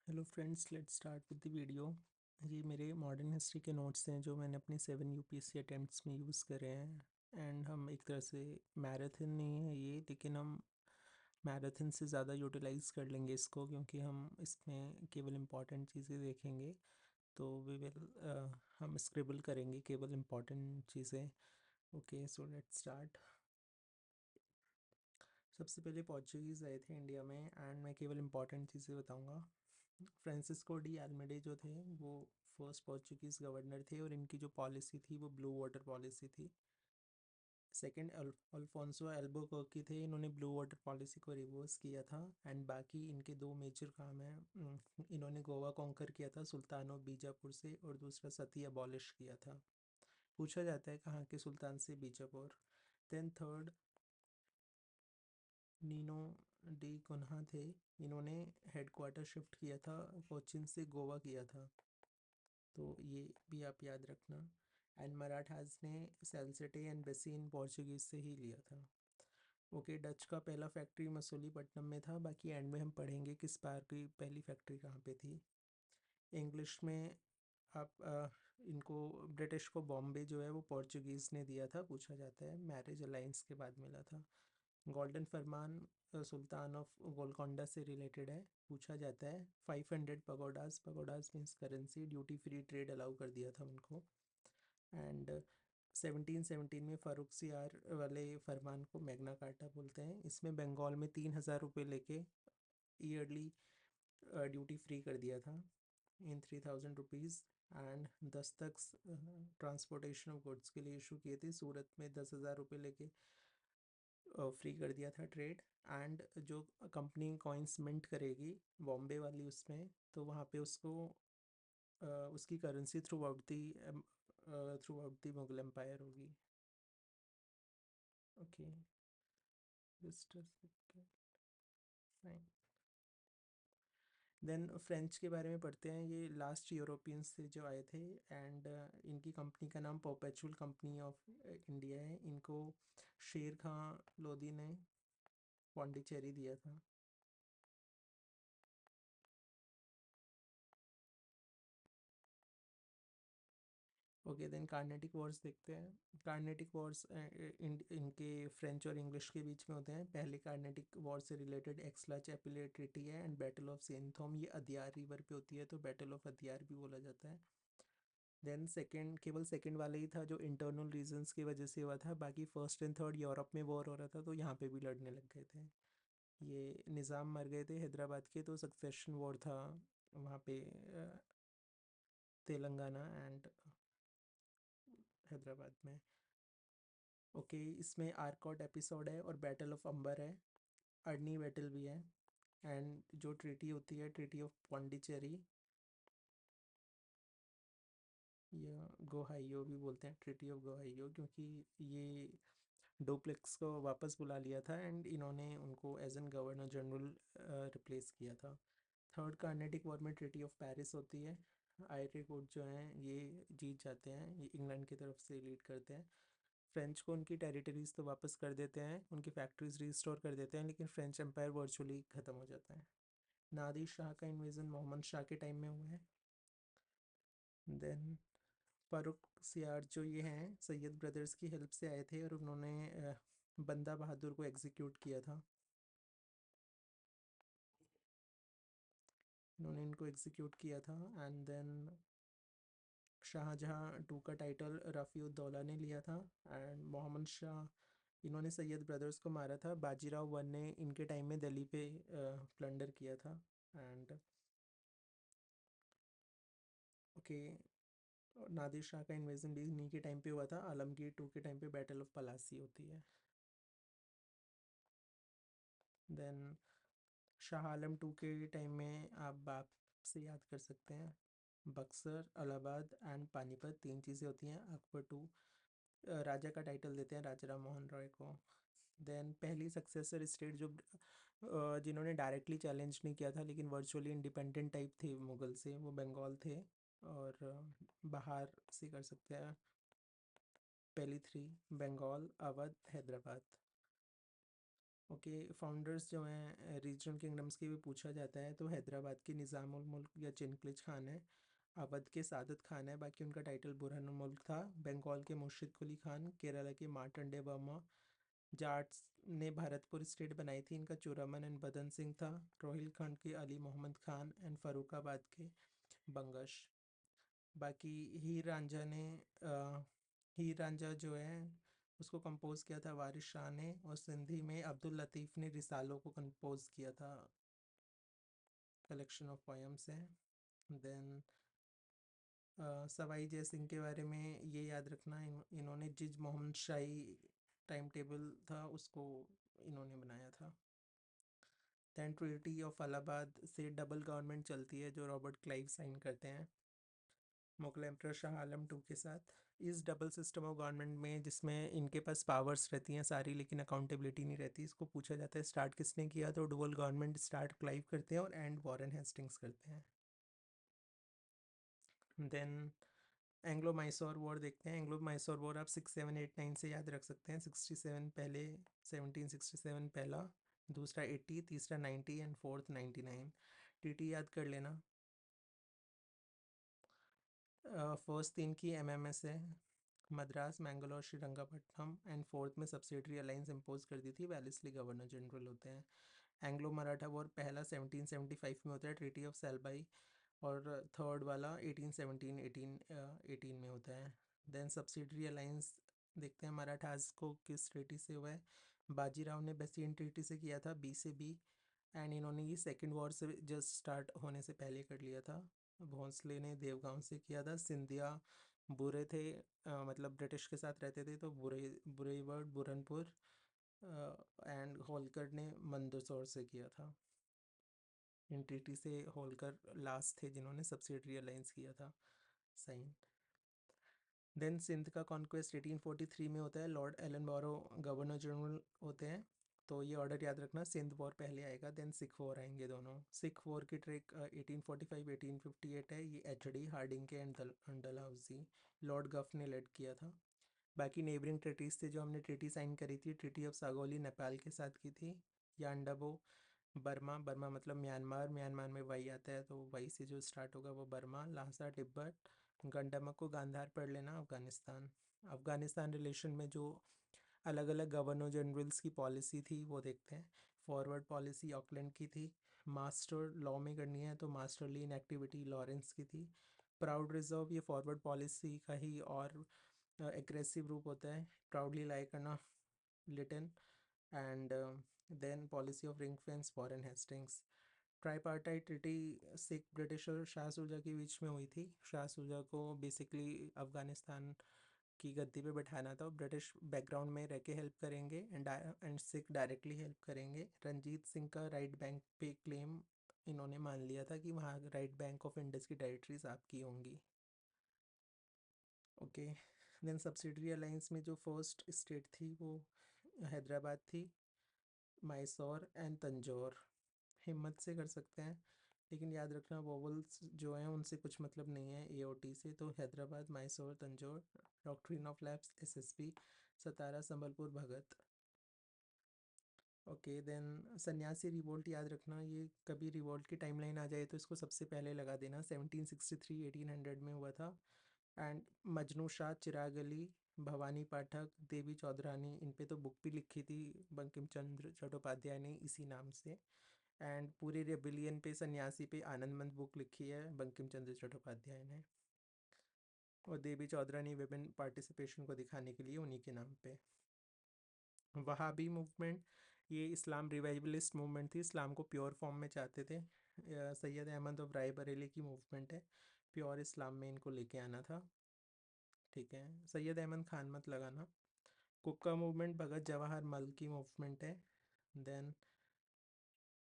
Hello friends, let's start with the video. ये मेरे modern history के नोट्स हैं जो मैंने अपने 7 यूपीएससी अटेम्प्ट्स में यूज़ करे हैं। एंड हम एक तरह से मैराथन नहीं है ये, लेकिन हम मैराथन से ज़्यादा यूटिलाइज कर लेंगे इसको, क्योंकि हम इसमें केवल इम्पॉर्टेंट चीज़ें देखेंगे। तो वी विल हम स्क्रिबल करेंगे केवल इम्पॉर्टेंट चीज़ें। Okay, so let's start. सबसे पहले पोर्चुगीज़ आए थे इंडिया में, एंड मैं केवल इम्पॉर्टेंट चीज़ें बताऊंगा। फ्रांसिस्को डी अल्मेडे जो थे वो फर्स्ट पोर्चुगीज़ गवर्नर थे, और इनकी जो पॉलिसी थी वो ब्लू वाटर पॉलिसी थी। सेकंड अल्फोंसो एल्बुकर्क थे, इन्होंने ब्लू वाटर पॉलिसी को रिवर्स किया था। एंड बाकी इनके दो मेजर काम हैं। इन्होंने गोवा कॉन्कर किया था सुल्तान ऑफ बीजापुर से, और दूसरा सती अबॉलिश किया था। पूछा जाता है कहाँ के सुल्तान से, Bijapur. Then third Nuno da Cunha थे, इन्होंने हेडक्वार्टर शिफ्ट किया था, कोचिन से गोवा किया था, तो ये भी आप याद रखना। एंड मराठास ने सैलसिटे एंड बेसिन पोर्चुगीज से ही लिया था। ओके, डच का पहला फैक्ट्री मसूलीपट्टनम में था। बाकी एंड में हम पढ़ेंगे किस बार की पहली फैक्ट्री कहाँ पे थी। इंग्लिश में आप इनको ब्रिटिश को बॉम्बे जो है वो पोर्चुगीज़ ने दिया था, पूछा जाता है, मैरिज अलाइंस के बाद मिला था। गोल्डन फरमान सुल्तान ऑफ गोलकोंडा से रिलेटेड है, पूछा जाता है। 500 pagodas, pagodas means currency, duty free trade allow कर दिया था उनको। एंड 1717 में फारूक सियार वाले फरमान को मैग्ना कार्टा बोलते हैं। इसमें बंगाल में 3000 रुपये लेके ईयरली ड्यूटी फ्री कर दिया था, इन 3000 rupees. And Dastak transportation of goods के लिए इशू किए थे, सूरत में 10,000 रुपये लेके फ्री कर दिया था ट्रेड। एंड जो कंपनी कॉइन्स मिंट करेगी बॉम्बे वाली, उसमें तो वहाँ पे उसको उसकी currency throughout the Mughal empire होगी। Okay, just fine. Then French के बारे में पढ़ते हैं। ये लास्ट यूरोपियंस से जो आए थे, एंड इनकी कंपनी का नाम परपेचुअल कंपनी ऑफ इंडिया है। इनको शेर खां लोधी ने पौंडीचेरी दिया था। ओके, देन कार्नेटिक वॉर्स देखते हैं। कार्नेटिक वॉर्स इनके फ्रेंच और इंग्लिश के बीच में होते हैं। पहले कार्नेटिक वॉर से रिलेटेड एक्सला चैपिले ट्रीटी है, एंड बैटल ऑफ सेंथोम ये अदियार रिवर पे होती है, तो बैटल ऑफ अदियार भी बोला जाता है। देन सेकंड, केवल सेकंड वाला ही था जो इंटरनल रीजंस की वजह से हुआ था। बाकी फर्स्ट एंड थर्ड यूरोप में वॉर हो रहा था, तो यहाँ पे भी लड़ने लग गए थे। ये निज़ाम मर गए थे हैदराबाद के, तो सक्सेशन वॉर था वहाँ पे, तेलंगाना एंड हैदराबाद में। ओके, इसमें आर्कॉट एपिसोड है और बैटल ऑफ अंबर है, अर्नी बैटल भी है। एंड जो ट्रीटी होती है, ट्रीटी ऑफ पौंडीचेरी, या गोहाइयो भी बोलते हैं, ट्रीटी ऑफ गोहाइयो, क्योंकि ये डुप्लेक्स को वापस बुला लिया था, एंड इन्होंने उनको as an governor general replace किया था। थर्ड कार्नेटिक वॉर में ट्रीटी ऑफ पेरिस होती है। आयरे कोड जो हैं ये जीत जाते हैं, ये इंग्लैंड की तरफ से लीड करते हैं। फ्रेंच को उनकी टेरिटरीज तो वापस कर देते हैं, उनकी फैक्ट्रीज रिस्टोर कर देते हैं, लेकिन फ्रेंच एम्पायर वर्चुअली ख़त्म हो जाता है। नादिर शाह का इन्वेजन मोहम्मद शाह के टाइम में हुआ है। देन फारूक सियार जो ये हैं सैयद ब्रदर्स की हेल्प से आए थे, और उन्होंने बंदा बहादुर को एग्जीक्यूट किया था। इन्होंने इनको एग्जीक्यूट किया था। एंड देन शाहजहाँ टू का टाइटल रफ़ीउद्दौला ने लिया था। एंड मोहम्मद शाह, इन्होंने सैयद ब्रदर्स को मारा था। बाजीराव वन ने इनके टाइम में दिल्ली पे प्लंडर किया था। एंड ओके, नादिर शाह का इन्वेजन भी इन्हीं के टाइम पे हुआ था। आलमगीर टू के टाइम पे बैटल ऑफ पलासी होती है। देन शाह आलम टू के टाइम में आप बाप से याद कर सकते हैं, बक्सर, इलाहाबाद एंड पानीपत, तीन चीज़ें होती हैं। अकबर टू राजा का टाइटल देते हैं राजा राम मोहन रॉय को। देन पहली सक्सेसर स्टेट जो जिन्होंने डायरेक्टली चैलेंज नहीं किया था, लेकिन वर्चुअली इंडिपेंडेंट टाइप थे मुगल से, वो बंगाल थे। और बाहर से कर सकते हैं, पहली three, Bengal, Awadh, Hyderabad. Okay, founders जो हैं रीजनल किंगडम्स के भी पूछा जाता है, तो हैदराबाद के निज़ामुल मुल्क या चिनक्लिज खान है, अवध के सादत खान है, बाकी उनका टाइटल बुरहानुल मुल्क था, बंगाल के मुर्शिद कुली खान, केरला के मार्टंडे वर्मा, जाट्स ने भरतपुर स्टेट बनाई थी, इनका चूरमन एंड बदन सिंह था, रोहिलखंड के अली मोहम्मद खान एंड फरुखाबाद के बंगश। बाकी हीर रांझा ने हीर रांझा जो है उसको कंपोज किया था वारिस शाह ने, और सिंधी में अब्दुल लतीफ़ ने रिसालों को कंपोज किया था, कलेक्शन ऑफ पोएम्स है। देन सवाई जय सिंह के बारे में ये याद रखना, इन्होंने जिज मोहम्मद शाही टाइम टेबल था उसको इन्होंने बनाया था। दैन ट्रिनिटी ऑफ अलाहाबाद से डबल गवर्नमेंट चलती है जो रॉबर्ट क्लाइव साइन करते हैं मुगल एम्परर शाह आलम टू के साथ। इस डबल सिस्टम ऑफ गवर्नमेंट में जिसमें इनके पास पावर्स रहती हैं सारी लेकिन अकाउंटेबिलिटी नहीं रहती, इसको पूछा जाता है स्टार्ट किसने किया, तो डुअल गवर्नमेंट स्टार्ट क्लाइव करते हैं और एंड वॉरेन हेस्टिंग्स करते हैं। देन एंग्लो मैसूर वॉर देखते हैं। एंग्लो मैसूर वॉर आप 6789 से याद रख सकते हैं। 67 पहले, 1767 पहला, दूसरा 80, तीसरा 90 एंड फोर्थ 99। टीटी याद कर लेना। फर्स्ट 3 की एमएमएस है, मद्रास, मैंगलोर, श्रीरंगपट्टनम, एंड फोर्थ में सब्सिडरी अलायंस इम्पोज कर दी थी, वेलेस्ली गवर्नर जनरल होते हैं। एंग्लो मराठा वॉर पहला 1775 में होता है, ट्रीटी ऑफ सेल्बाई, और थर्ड वाला 1817 18 में होता है। देन सब्सिडरी अलायंस देखते हैं मराठास को किस ट्रीटी से हुआ है। बाजीराव ने बेसिन ट्रीटी से किया था, बी से बी, एंड इन्होंने ये सेकेंड वॉर से जस्ट स्टार्ट होने से पहले कर लिया था। भोंसले ने देवगांव से किया था। सिंधिया बुरे थे, मतलब ब्रिटिश के साथ रहते थे, तो बुरेवर्ड बुरनपुर, एंड होलकर ने मंदसौर से किया था। इन ट्रीटी से होलकर लास्ट थे जिन्होंने सब्सिडरी अलायंस किया था साइन। देन सिंध का कॉन्क्वेस्ट 1843 में होता है, लॉर्ड एलन बोरो गवर्नर जनरल होते हैं, तो ये ऑर्डर याद रखना, सिंध वॉर पहले आएगा देन सिख वॉर आएंगे दोनों। सिख वॉर की ट्रेक 1845 1858 है, ये एच डी हार्डिंग के एंड डलहौजी, लॉर्ड गफ ने लेड किया था। बाकी नेबरिंग ट्रीटीज थे जो हमने ट्रीटी साइन करी थी, ट्रीटी ऑफ सागौली नेपाल के साथ की थी, यांडबो बर्मा, बर्मा मतलब म्यांमार, म्यांमार में वाई आता है तो वाई से जो स्टार्ट होगा वो बर्मा, लासा तिब्बत, गंडमक को गांधार पढ़ लेना, अफ़गानिस्तान। अफ़गानिस्तान रिलेशन में जो अलग अलग गवर्नर जनरल्स की पॉलिसी थी वो देखते हैं। फॉरवर्ड पॉलिसी ऑकलैंड की थी, मास्टर लॉ में करनी है तो मास्टरली इन एक्टिविटी लॉरेंस की थी। प्राउड रिजर्व ये फॉरवर्ड पॉलिसी का ही और एग्रेसिव रूप होता है, प्राउडली लाई करना Lytton, and then policy of ring fence Warren Hastings. Tripartite treaty Sikh British और शाह सूजा के बीच में हुई थी। शाह सूजा को बेसिकली अफ़गानिस्तान की गद्दी पे बैठाना था, ब्रिटिश बैकग्राउंड में रह के हेल्प करेंगे एंड सिख डायरेक्टली हेल्प करेंगे। रंजीत सिंह का राइट बैंक पे क्लेम इन्होंने मान लिया था कि वहाँ राइट बैंक ऑफ इंडस की टेरिटरीज आपकी होंगी। ओके, देन सब्सिडरी अलायंस में जो फर्स्ट स्टेट थी वो हैदराबाद थी, मैसूर एंड तंजौर। हिम्मत से कर सकते हैं लेकिन याद रखना वोवल्स जो हैं उनसे कुछ मतलब नहीं है एओटी से, तो Hyderabad, Mysore, Tanjore. Doctrine of lapse SSP, Satara, Sambalpur, Bhagat. Okay, then Sannyasi revolt याद रखना, ये कभी रिवोल्ट की टाइमलाइन आ जाए तो इसको सबसे पहले लगा देना, 1763 1800 में हुआ था। एंड मजनू शाह, चिराग अली, भवानी पाठक, देवी चौधरानी, इन पे तो बुक भी लिखी थी बंकिम चंद्र चट्टोपाध्याय ने इसी नाम से। एंड पूरे रेबिलियन पे, सन्यासी पे आनंदमंद बुक लिखी है बंकिम चंद्र चट्टोपाध्याय ने, और देवी चौधरानी विमेन पार्टिसिपेशन को दिखाने के लिए उन्हीं के नाम पे। वहाबी मूवमेंट ये इस्लाम रिवाइवलिस्ट मूवमेंट थी, इस्लाम को प्योर फॉर्म में चाहते थे। सैयद अहमद ऑफ राय बरेली की मूवमेंट है, प्योर इस्लाम में इनको लेके आना था। ठीक है, सैयद अहमद खान मत लगाना। कुक्का मूवमेंट भगत जवाहर मल की मूवमेंट है। देन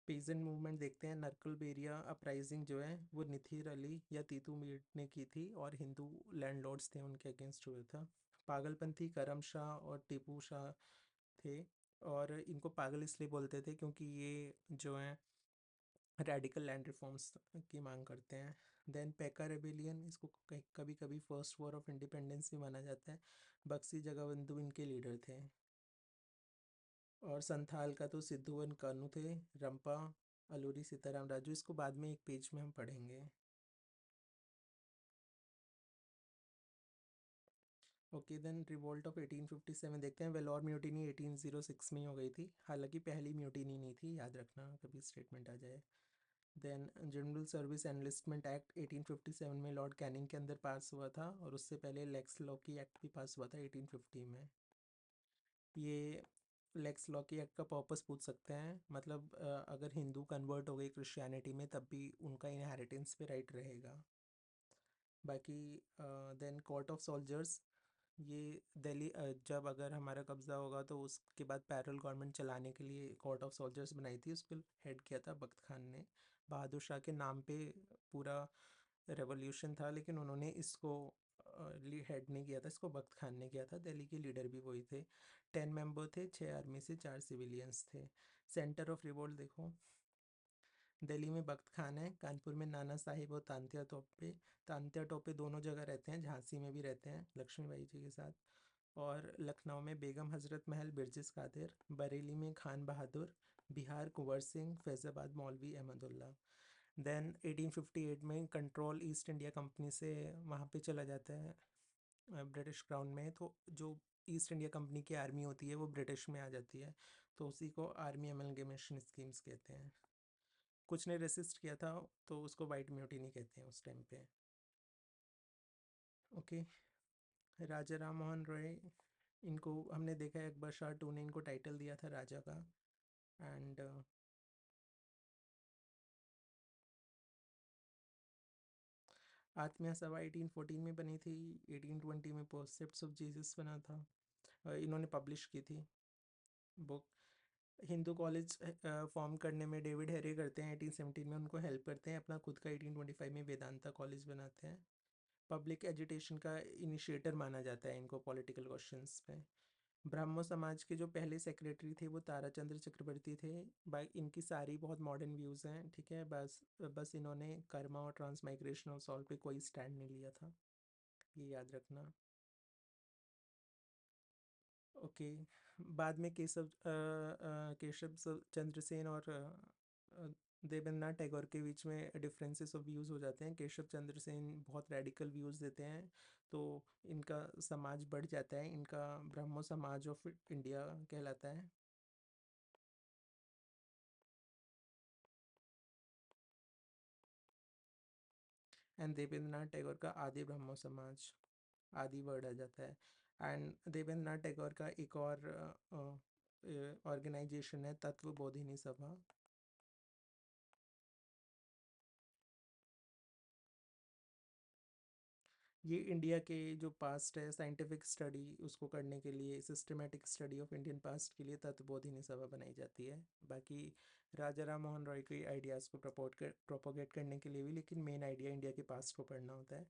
पीजेंट मूवमेंट देखते हैं, नरकल बेरिया अपराइजिंग जो है वो निथिर अली या तीतू मीर ने की थी और हिंदू लैंडलॉर्ड्स थे उनके अगेंस्ट हुआ था। पागलपंथी करम शाह और टीपू शाह थे, और इनको पागल इसलिए बोलते थे क्योंकि ये जो हैं रेडिकल लैंड रिफॉर्म्स की मांग करते हैं। देन पैका रेबिलियन, इसको कभी कभी फर्स्ट वॉर ऑफ इंडिपेंडेंस भी माना जाता है, बक्सी जगबंधु इनके लीडर थे। और संथाल का तो सिद्धू कानू थे, रंपा, अलूरी सीताराम राजू, इसको बाद में एक पेज में हम पढ़ेंगे। ओके देन रिवोल्ट ऑफ 1857 देखते हैं। वेलोर म्यूटिनी 1806 में ही हो गई थी, हालांकि पहली म्यूटिनी नहीं थी, याद रखना कभी स्टेटमेंट आ जाए। Then general service enlistment act 1857 में लॉर्ड कैनिंग के अंदर पास हुआ था, और उससे पहले लेक्स लॉकी एक्ट भी पास हुआ था 1850 में। ये लेक्स लॉकी एक्ट का पर्पस पूछ सकते हैं, मतलब अगर हिंदू कन्वर्ट हो गई क्रिश्चियनिटी में तब भी उनका इनहेरिटेंस पे राइट रहेगा। बाकी देन कोर्ट ऑफ सोल्जर्स, ये दिल्ली जब अगर हमारा कब्ज़ा होगा तो उसके बाद पैरल गवर्नमेंट चलाने के लिए कोर्ट ऑफ सोल्जर्स बनाई थी, उसको हेड किया था बख्त खान ने। बहादुर शाह के नाम पे पूरा रेवोल्यूशन था, लेकिन उन्होंने इसको हेड नहीं किया था, इसको बख्त खान ने किया था। दिल्ली के लीडर भी वही थे। 10 मेंबर थे, 6 आर्मी से 4 सिविलियंस थे। सेंटर ऑफ रिवोल्ट देखो, दिल्ली में बख्त खान है, कानपुर में नाना साहिब और तांत्या टोपे। तांत्या टोपे दोनों जगह रहते हैं, झांसी में भी रहते हैं लक्ष्मीबाई जी के साथ। और लखनऊ में बेगम हजरत महल, बिरजिस कादिर। बरेली में खान बहादुर। बिहार कुंवर सिंह, फैज़ाबाद मौलवी अहमदुल्ला। देन 1858 में कंट्रोल ईस्ट इंडिया कंपनी से वहाँ पे चला जाता है ब्रिटिश क्राउन में, तो जो ईस्ट इंडिया कंपनी की आर्मी होती है वो ब्रिटिश में आ जाती है, तो उसी को आर्मी एमलगेमेशन स्कीम्स कहते हैं। कुछ ने रेसिस्ट किया था तो उसको वाइट म्यूटिनी कहते हैं उस टाइम पे। ओके, राजा राम मोहन रॉय, इनको हमने देखा है अकबर शाह टू ने इनको टाइटल दिया था राजा का। एंड आत्मीय सभा 1814 में बनी थी, 1820 में परसेप्ट्स ऑफ जीसस बना था, इन्होंने पब्लिश की थी बुक। हिंदू कॉलेज फॉर्म करने में डेविड हैरे करते हैं 1817 में, उनको हेल्प करते हैं, अपना खुद का 1825 में वेदांता कॉलेज बनाते हैं। पब्लिक एजुटेशन का इनिशिएटर माना जाता है इनको पॉलिटिकल क्वेश्चंस पे। ब्राह्मो समाज के जो पहले सेक्रेटरी थे वो ताराचंद्र चक्रवर्ती थे। बाई इनकी सारी बहुत मॉडर्न व्यूज़ हैं, ठीक है, बस बस इन्होंने कर्मा और ट्रांसमाइग्रेशन और सॉल्व पे कोई स्टैंड नहीं लिया था, ये याद रखना। ओके, बाद में केशव चंद्र सेन और देवेंद्रनाथ टैगोर के बीच में डिफरेंसेस ऑफ व्यूज़ हो जाते हैं। केशव चंद्र सेन बहुत रेडिकल व्यूज़ देते हैं, तो इनका समाज बढ़ जाता है, इनका ब्रह्मो समाज ऑफ इंडिया कहलाता है। एंड देवेंद्रनाथ टैगोर का आदि ब्रह्मो समाज, आदि वर्ड आ जाता है। एंड देवेंद्रनाथ टैगोर का एक और ऑर्गेनाइजेशन है तत्व बोधिनी सभा। ये इंडिया के जो पास्ट है साइंटिफिक स्टडी उसको करने के लिए, systematic study of Indian past के लिए तत्वबोधिनी सभा बनाई जाती है। बाकी राजा राम मोहन रॉय के आइडियाज़ को प्रोपोगेट करने के लिए भी, लेकिन मेन आइडिया इंडिया के पास्ट को पढ़ना होता है।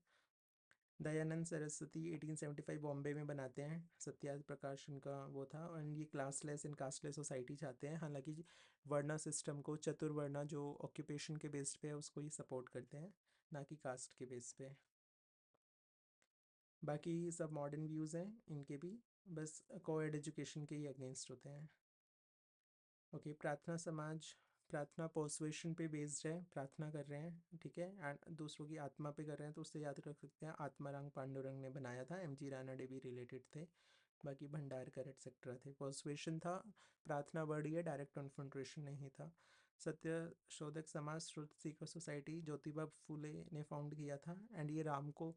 दयानंद सरस्वती 1875 बॉम्बे में बनाते हैं, सत्याग्रह प्रकाश इनका वो था। और ये क्लासलेस एंड कास्टलेस सोसाइटी चाहते हैं, हालांकि वर्णा सिस्टम को, चतुर्वर्णा जो ऑक्यूपेशन के बेस पे है उसको ही सपोर्ट करते हैं, ना कि कास्ट के बेस पे। बाकी सब मॉडर्न व्यूज़ हैं इनके भी, बस कोएड एजुकेशन के ही अगेंस्ट होते हैं। ओके, प्रार्थना समाज, प्रार्थना पर्सुएशन पे बेस्ड है, प्रार्थना कर रहे हैं, ठीक है, एंड दूसरों की आत्मा पे कर रहे हैं, तो उससे याद रख सकते हैं आत्माराम पांडुरंग ने बनाया था, एम जी रानडे भी रिलेटेड थे। बाकी भंडारकर एटसेट्रा थे। पर्सुएशन था, प्रार्थना वर्ड ही है, डायरेक्ट कन्फ्रंटेशन नहीं था। सत्य शोधक समाज, श्रुत सीकर सोसाइटी, ज्योतिबा फूले ने फाउंड किया था। एंड ये राम को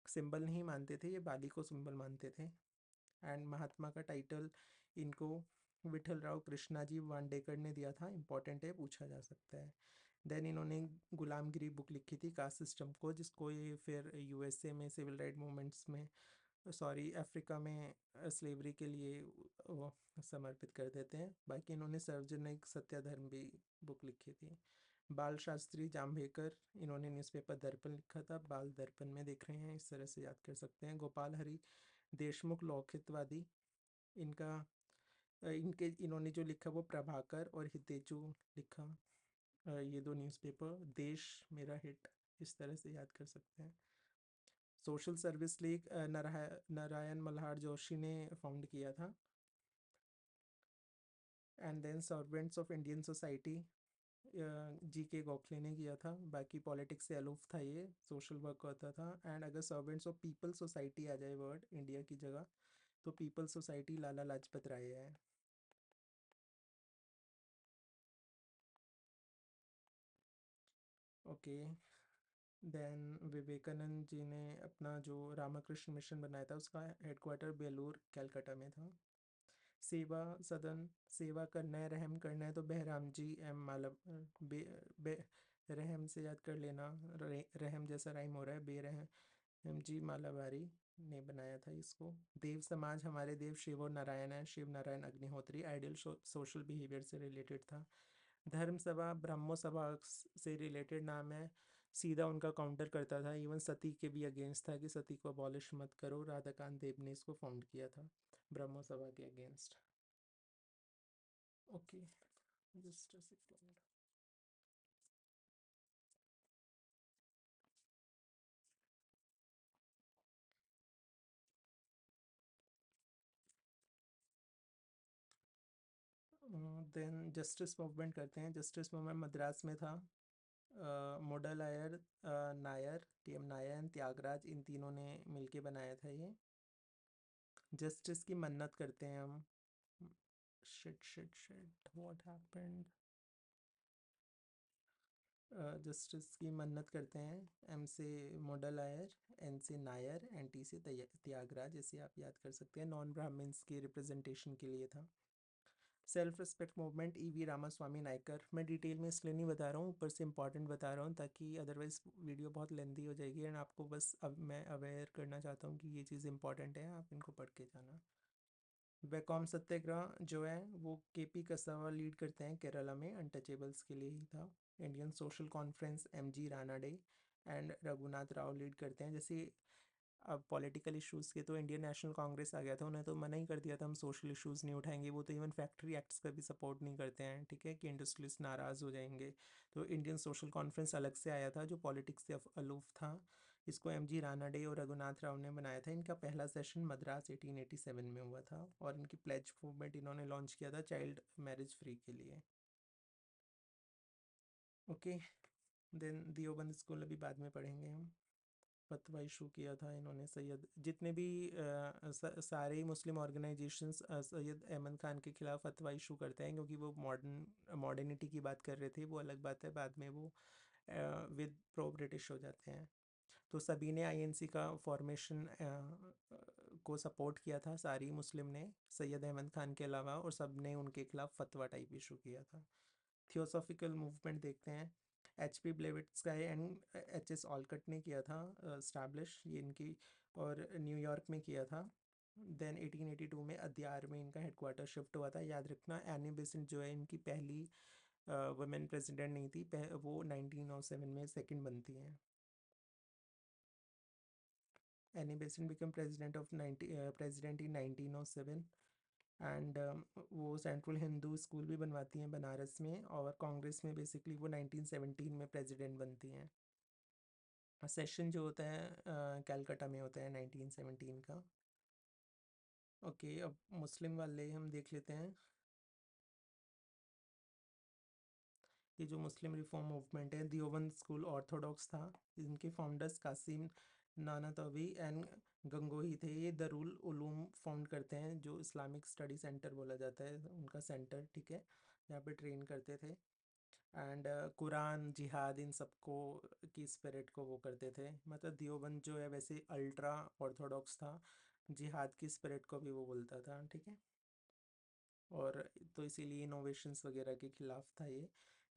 सिंबल नहीं मानते थे, ये बाली को सिंबल मानते थे। एंड महात्मा का टाइटल इनको विठल राव कृष्णाजी वांडेकर ने दिया था, इंपॉर्टेंट है, पूछा जा सकता है। देन इन्होंने गुलामगिरी बुक लिखी थी कास्ट सिस्टम को, जिसको ये फिर यूएसए में सिविल राइट मूवमेंट्स में, सॉरी अफ्रीका में स्लेवरी के लिए वो समर्पित कर देते हैं। बाकी इन्होंने सार्वजनिक सत्याधर्म भी बुक लिखी थी। बाल शास्त्री जाम्भेकर, इन्होंने न्यूज़पेपर दर्पण लिखा था, बाल दर्पण में देख रहे हैं, इस तरह से याद कर सकते हैं। गोपाल हरि देशमुख लौकिकवादी, इनका इनके इन्होंने जो लिखा वो प्रभाकर और हितेजु लिखा। ये दो न्यूज़पेपर, देश मेरा हिट, इस तरह से याद कर सकते हैं। Social service league Narayan Malhar Joshi ने फाउंड किया था। And then servants of Indian society, G K Gokhale ने किया था। बाकी पॉलिटिक्स से अलूफ था, ये सोशल वर्क करता था। एंड अगर सर्वेंट्स ऑफ पीपल सोसाइटी आ जाए वर्ड इंडिया की जगह, तो पीपल सोसाइटी लाला लाजपत राय है। ओके, देन विवेकानंद जी ने अपना जो रामकृष्ण मिशन बनाया था उसका हेडक्वार्टर बेलूर कलकत्ता में था। सेवा सदन, सेवा करना है रहम करना है तो बहराम जी एम मालव, बे, बे रहम से याद कर लेना, रहम जैसा राइम हो रहा है, बेरहम जी मालावारी ने बनाया था इसको। देव समाज, हमारे देव शिव और नारायण है, Shiv Narayan Agnihotri, ideal social behaviour से रिलेटेड था। धर्म सभा ब्रह्मो सभा से रिलेटेड नाम है, सीधा उनका काउंटर करता था। इवन सती के भी अगेंस्ट था कि सती को अबॉलिश मत करो, राधाकांत देव ने इसको फाउंड किया था ब्रह्मो सभा के against. Okay, just a second. Then justice movement करते हैं। जस्टिस मूवमेंट मद्रास में था। Mudaliar, Nair, T M Nair and Tyagaraja, इन तीनों ने मिलके बनाया था ये। जस्टिस की मन्नत करते हैं हम। Shit shit shit, what happened. Justice की मन्नत करते हैं। एम से मोडल आयर, एन से नायर, एन टी से त्यागराज, जैसे आप याद कर सकते हैं। नॉन ब्राह्मण्स की रिप्रेजेंटेशन के लिए था। Self respect movement, E V. Ramaswamy Naicker. मैं डिटेल में इसलिए नहीं बता रहा हूँ, ऊपर से इंपॉर्टेंट बता रहा हूँ ताकि अदरवाइज वीडियो बहुत लेंदी हो जाएगी। एंड आपको बस अब मैं अवेयर करना चाहता हूँ कि ये चीज़ इंपॉर्टेंट है, आप इनको पढ़ के जाना। वैकॉम सत्याग्रह जो है वो के.पी. कसावा लीड करते हैं केरला में, अनटचेबल्स के लिए ही था। Indian social conference MG. Ranade and Raghunath Rao lead करते हैं। जैसे अब पॉलिटिकल इश्यूज़ के तो इंडियन नेशनल कांग्रेस आ गया था, उन्हें तो मना ही कर दिया था हम सोशल इश्यूज़ नहीं उठाएंगे। वो तो इवन फैक्ट्री एक्ट्स का भी सपोर्ट नहीं करते हैं, ठीक है, कि इंडस्ट्रियलिस्ट नाराज़ हो जाएंगे। तो इंडियन सोशल कॉन्फ्रेंस अलग से आया था जो पॉलिटिक्स से अलूफ था। इसको एम जी रानाडे और रघुनाथ राव ने बनाया था। इनका पहला सेशन मद्रास 1887 में हुआ था। और इनकी प्लेज मूवमेंट इन्होंने लॉन्च किया था चाइल्ड मैरिज फ्री के लिए। ओके, देन दियोबंद स्कूल अभी बाद में पढ़ेंगे हम। फतवा इशू किया था इन्होंने। सैयद जितने भी सारे ही मुस्लिम ऑर्गेनाइजेशंस सैयद अहमद ख़ान के खिलाफ फतवा इशू करते हैं, क्योंकि वो मॉडर्निटी की बात कर रहे थे। वो अलग बात है, बाद में वो विद प्रो ब्रिटिश हो जाते हैं। तो सभी ने आईएनसी का फॉर्मेशन को सपोर्ट किया था, सारी मुस्लिम ने, सैयद अहमद ख़ान के अलावा, और सब ने उनके खिलाफ फतवा टाइप इशू किया था। थियोसॉफिकल मूवमेंट देखते हैं। H P Blavatsky and H S Olcott ने किया था स्टैब्लिश ये इनकी, और न्यूयॉर्क में किया था। देन 1882 में अद्यार में इनका हेडक्वार्टर शिफ्ट हुआ था। याद रखना एनी बेसेंट जो है इनकी पहली वुमेन प्रेसिडेंट नहीं थी, वो 1907 में सेकंड बनती हैं। Annie Besant become president in 1907। And वो सेंट्रल हिंदू स्कूल भी बनवाती हैं बनारस में, और कांग्रेस में बेसिकली वो 1917 में प्रेसिडेंट बनती हैं। सेशन जो होता है कलकत्ता में होता है 1917 का। ओके, अब मुस्लिम वाले हम देख लेते हैं। ये जो मुस्लिम रिफॉर्म मूवमेंट है, दियोबंद स्कूल ऑर्थोडॉक्स था। इनके फाउंडर्स कासिम नानातवी एंड गंगोही थे। ये दरुल उलूम फाउंड करते हैं, जो इस्लामिक स्टडी सेंटर बोला जाता है उनका सेंटर, ठीक है, यहाँ पे ट्रेन करते थे। एंड कुरान जिहाद इन सबको की स्पिरिट को वो करते थे। मतलब दियोबंद जो है वैसे अल्ट्रा ऑर्थोडॉक्स था, जिहाद की स्पिरिट को भी वो बोलता था, ठीक है। और तो इसीलिए इनोवेशंस वगैरह के खिलाफ था ये।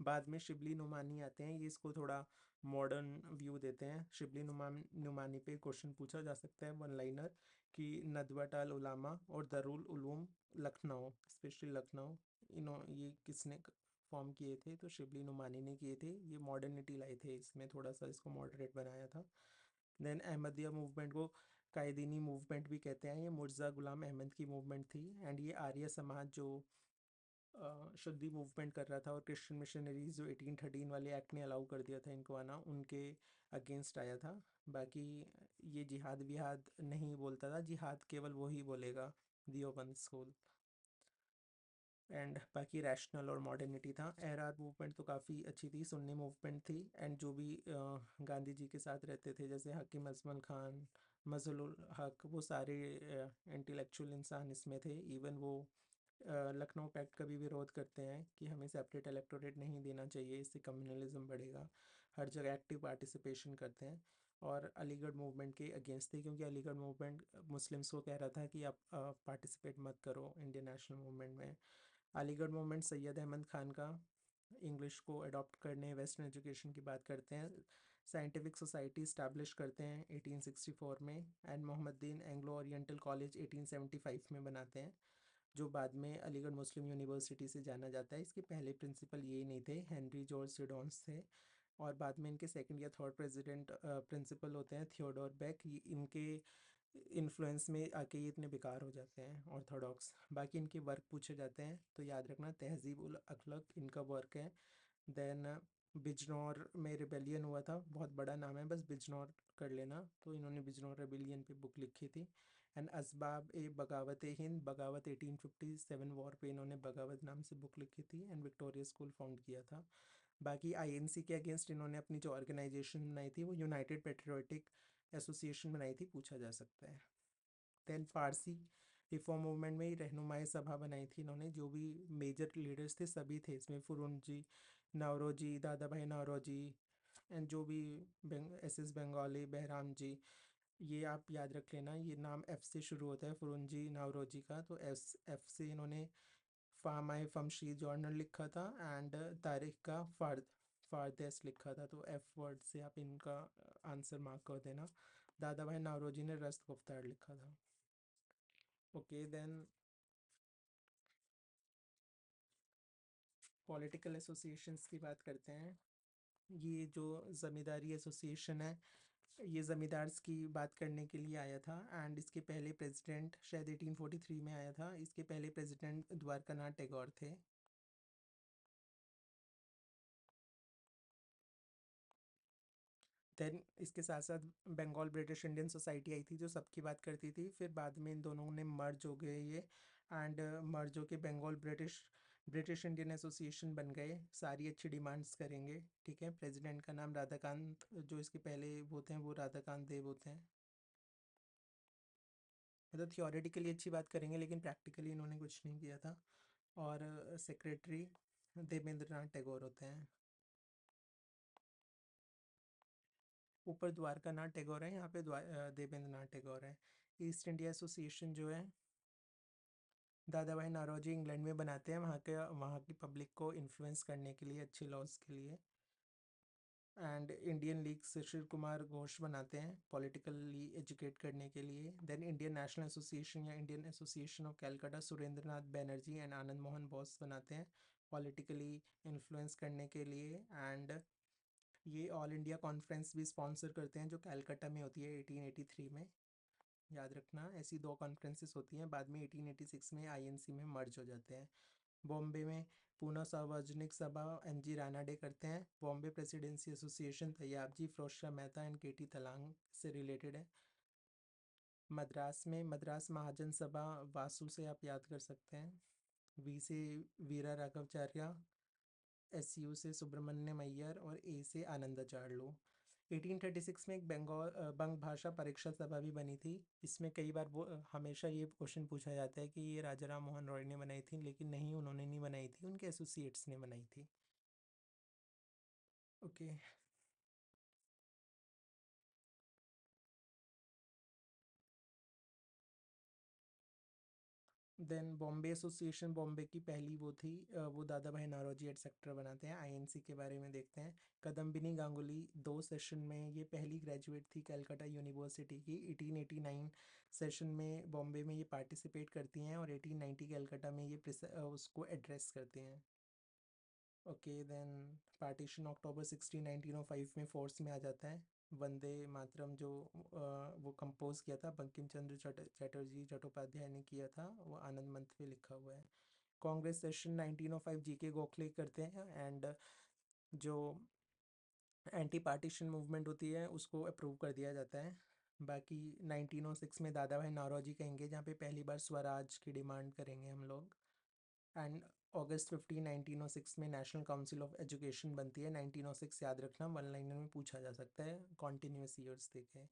बाद में शिबली नुमानी आते हैं, ये इसको थोड़ा मॉडर्न व्यू देते हैं। शिबली नुमानी पे क्वेश्चन पूछा जा सकता है, वन लाइनर, कि नदवत अल उलामा और दरुल उलूम लखनऊ, स्पेशली लखनऊ, ये किसने फॉर्म किए थे? तो शिबली नुमानी ने किए थे। ये मॉडर्निटी लाए थे इसमें, थोड़ा सा इसको मॉडरेट बनाया था। देन अहमदिया मूवमेंट को कायदीनी मूवमेंट भी कहते हैं। ये मिर्ज़ा गुलाम अहमद की मूवमेंट थी। एंड ये आर्य समाज जो शुद्धि मूवमेंट कर रहा था, और क्रिश्चियन मिशनरीज जो 1813 वाले एक्ट ने अलाउ कर दिया था इनको आना, उनके अगेंस्ट आया था। बाकी ये जिहाद विहाद नहीं बोलता था, जिहाद केवल वही बोलेगा, दियोबंद स्कूल। एंड बाकी रैशनल और मॉडर्निटी था। एआरआर मूवमेंट तो काफ़ी अच्छी थी, सुन्नी मूवमेंट थी। एंड जो भी गांधी जी के साथ रहते थे जैसे हकीम अजमल खान, मजलुल हक, वो सारे इंटेलेक्चुअल इंसान इसमें थे। इवन वो लखनऊ पैक्ट का भी विरोध करते हैं कि हमें सेपरेट इलेक्टोरेट नहीं देना चाहिए, इससे कम्युनलिज्म बढ़ेगा। हर जगह एक्टिव पार्टिसिपेशन करते हैं। और अलीगढ़ मूवमेंट के अगेंस्ट थे, क्योंकि अलीगढ़ मूवमेंट मुस्लिम्स को कह रहा था कि आप पार्टिसिपेट मत करो इंडियन नेशनल मूवमेंट में। अलीगढ़ मूवमेंट सैयद अहमद खान का इंग्लिश को अडॉप्ट करने, वेस्टर्न एजुकेशन की बात करते हैं। साइंटिफिक सोसाइटी इस्टेब्लिश करते हैं 1864 में। And Mohammedan Anglo oriental college 1875 में बनाते हैं, जो बाद में अलीगढ़ मुस्लिम यूनिवर्सिटी से जाना जाता है। इसके पहले प्रिंसिपल ये नहीं थे, हेनरी जॉर्ज सिडोन्स थे। और बाद में इनके सेकंड या थर्ड प्रेसिडेंट प्रिंसिपल होते हैं थियोडोर बेक। इनके इन्फ्लुएंस में आके ये इतने बेकार हो जाते हैं ऑर्थोडॉक्स। बाकी इनके वर्क पूछे जाते हैं तो याद रखना, तहजीब उल अखलक इनका वर्क है। देन बिजनौर में रिबेलियन हुआ था, बहुत बड़ा नाम है, बस बिजनौर कर लेना। तो इन्होंने बिजनौर रेबिलियन पे बुक लिखी थी। एंड असबाब ए बगावत हिंद, बगावत 1857 वॉर पे इन्होंने बगावत नाम से बुक लिखी थी। एंड विक्टोरिया स्कूल फाउंड किया था। बाकी आईएनसी के अगेंस्ट इन्होंने अपनी जो ऑर्गेनाइजेशन बनाई थी वो यूनाइटेड पेट्रियोटिक एसोसिएशन बनाई थी, पूछा जा सकता है। देन फारसी रिफॉर्म मूवमेंट में ही रहनुमाई सभा बनाई थी इन्होंने। जो भी मेजर लीडर्स थे सभी थे इसमें, फुरुंजी, नवरोजी, दादा भाई नवरोजी, एंड जो भी एस एस बंगाली, बहराम जी, ये आप याद रख लेना। ये नाम एफ से शुरू होता है फुरुंजी नवरोजी का, तो एफ से इन्होंने फार्म आई फमशी जर्नल लिखा था। एंड तारीख का फारदेस लिखा था। तो एफ वर्ड से आप इनका आंसर मार्क कर देना। दादा भाई नवरोजी ने रस्त गुफ्तार लिखा था। ओके देन पॉलिटिकल एसोसिएशंस की बात करते हैं। ये जो ज़मींदारी एसोसिएशन है, ये ज़मींदार्स की बात करने के लिए आया था। एंड इसके पहले प्रेसिडेंट शायद 1843 में आया था। इसके पहले प्रेसिडेंट द्वारकानाथ टैगोर थे। देन इसके साथ साथ बंगाल ब्रिटिश इंडियन सोसाइटी आई थी, जो सबकी बात करती थी। फिर बाद में इन दोनों ने मर्ज हो गए ये। एंड मर्ज होके Bengal British British Indian association बन गए। सारी अच्छी डिमांड्स करेंगे, ठीक है। प्रेसिडेंट का नाम राधाकांत, जो इसके पहले वो होते हैं वो राधाकांत देव होते हैं। मतलब थियोरेटिकली अच्छी बात करेंगे, लेकिन प्रैक्टिकली इन्होंने कुछ नहीं किया था। और सेक्रेटरी देवेंद्र नाथ टैगोर होते हैं। ऊपर द्वारका नाथ टैगोर है, यहाँ पे देवेंद्र नाथ टैगोर है। ईस्ट इंडिया एसोसिएशन जो है दादा भाई नौरोजी इंग्लैंड में बनाते हैं, वहाँ की पब्लिक को इन्फ्लुएंस करने के लिए, अच्छे लॉज के लिए। And Indian league Sushil Kumar Ghosh बनाते हैं पॉलिटिकली एजुकेट करने के लिए। देन इंडियन नेशनल एसोसिएशन या Indian association of Calcutta Surendra Nath Banerjee and Anand Mohan Bose बनाते हैं पॉलिटिकली इन्फ्लुएंस करने के लिए। एंड ये ऑल इंडिया कॉन्फ्रेंस भी स्पॉन्सर करते हैं, जो कैलकाटा में होती है 1883 में। याद रखना, ऐसी दो कॉन्फ्रेंसेस होती हैं, बाद में 1886 में आईएनसी में मर्ज हो जाते हैं। बॉम्बे में पूना सार्वजनिक सभा एमजी रानाडे करते हैं। Bombay presidency association Tyabji, Firoz Shah Mehta and K T Telang से रिलेटेड है। मद्रास में मद्रास महाजन सभा वासु से आप याद कर सकते हैं। वी से वीरा राघवचार्य, एस यू से सुब्रमण्यम अय्यर और ए से आनंदाचार्य। 1836 में एक बंग भाषा परीक्षा सभा भी बनी थी। इसमें कई बार वो हमेशा ये क्वेश्चन पूछा जाता है कि ये राजा राम मोहन रॉय ने बनाई थी, लेकिन नहीं, उन्होंने नहीं बनाई थी, उनके एसोसिएट्स ने बनाई थी। Okay. Then Bombay association Bombay की पहली वो थी, वो दादा भाई नौरोजी एटसेट्रा बनाते हैं। आईएनसी के बारे में देखते हैं। कदम्बिनी गांगुली 2 सेशन में ये पहली ग्रेजुएट थी कलकत्ता यूनिवर्सिटी की। 1889 सेशन में बॉम्बे में ये पार्टिसिपेट करती हैं और 1890 कलकत्ता में ये उसको एड्रेस करते हैं। ओके देन पार्टीशन अक्टूबर 16 1905 में फोर्स में आ जाता है। वंदे मातरम जो वो कंपोज किया था बंकिम चंद्र चटर्जी चट्टोपाध्याय ने किया था, वो आनंद मंथ पे लिखा हुआ है। कांग्रेस सेशन 1905 जीके गोखले करते हैं। एंड जो एंटी पार्टीशन मूवमेंट होती है उसको अप्रूव कर दिया जाता है। बाकी 1906 में दादा भाई नौरोजी कहेंगे, जहाँ पे पहली बार स्वराज की डिमांड करेंगे हम लोग। एंड अगस्त 15 1906 में नेशनल काउंसिल ऑफ एजुकेशन बनती है। 1906 याद रखना, वन लाइनर में पूछा जा सकता है, कॉन्टिन्यूस ईयर्स देखें।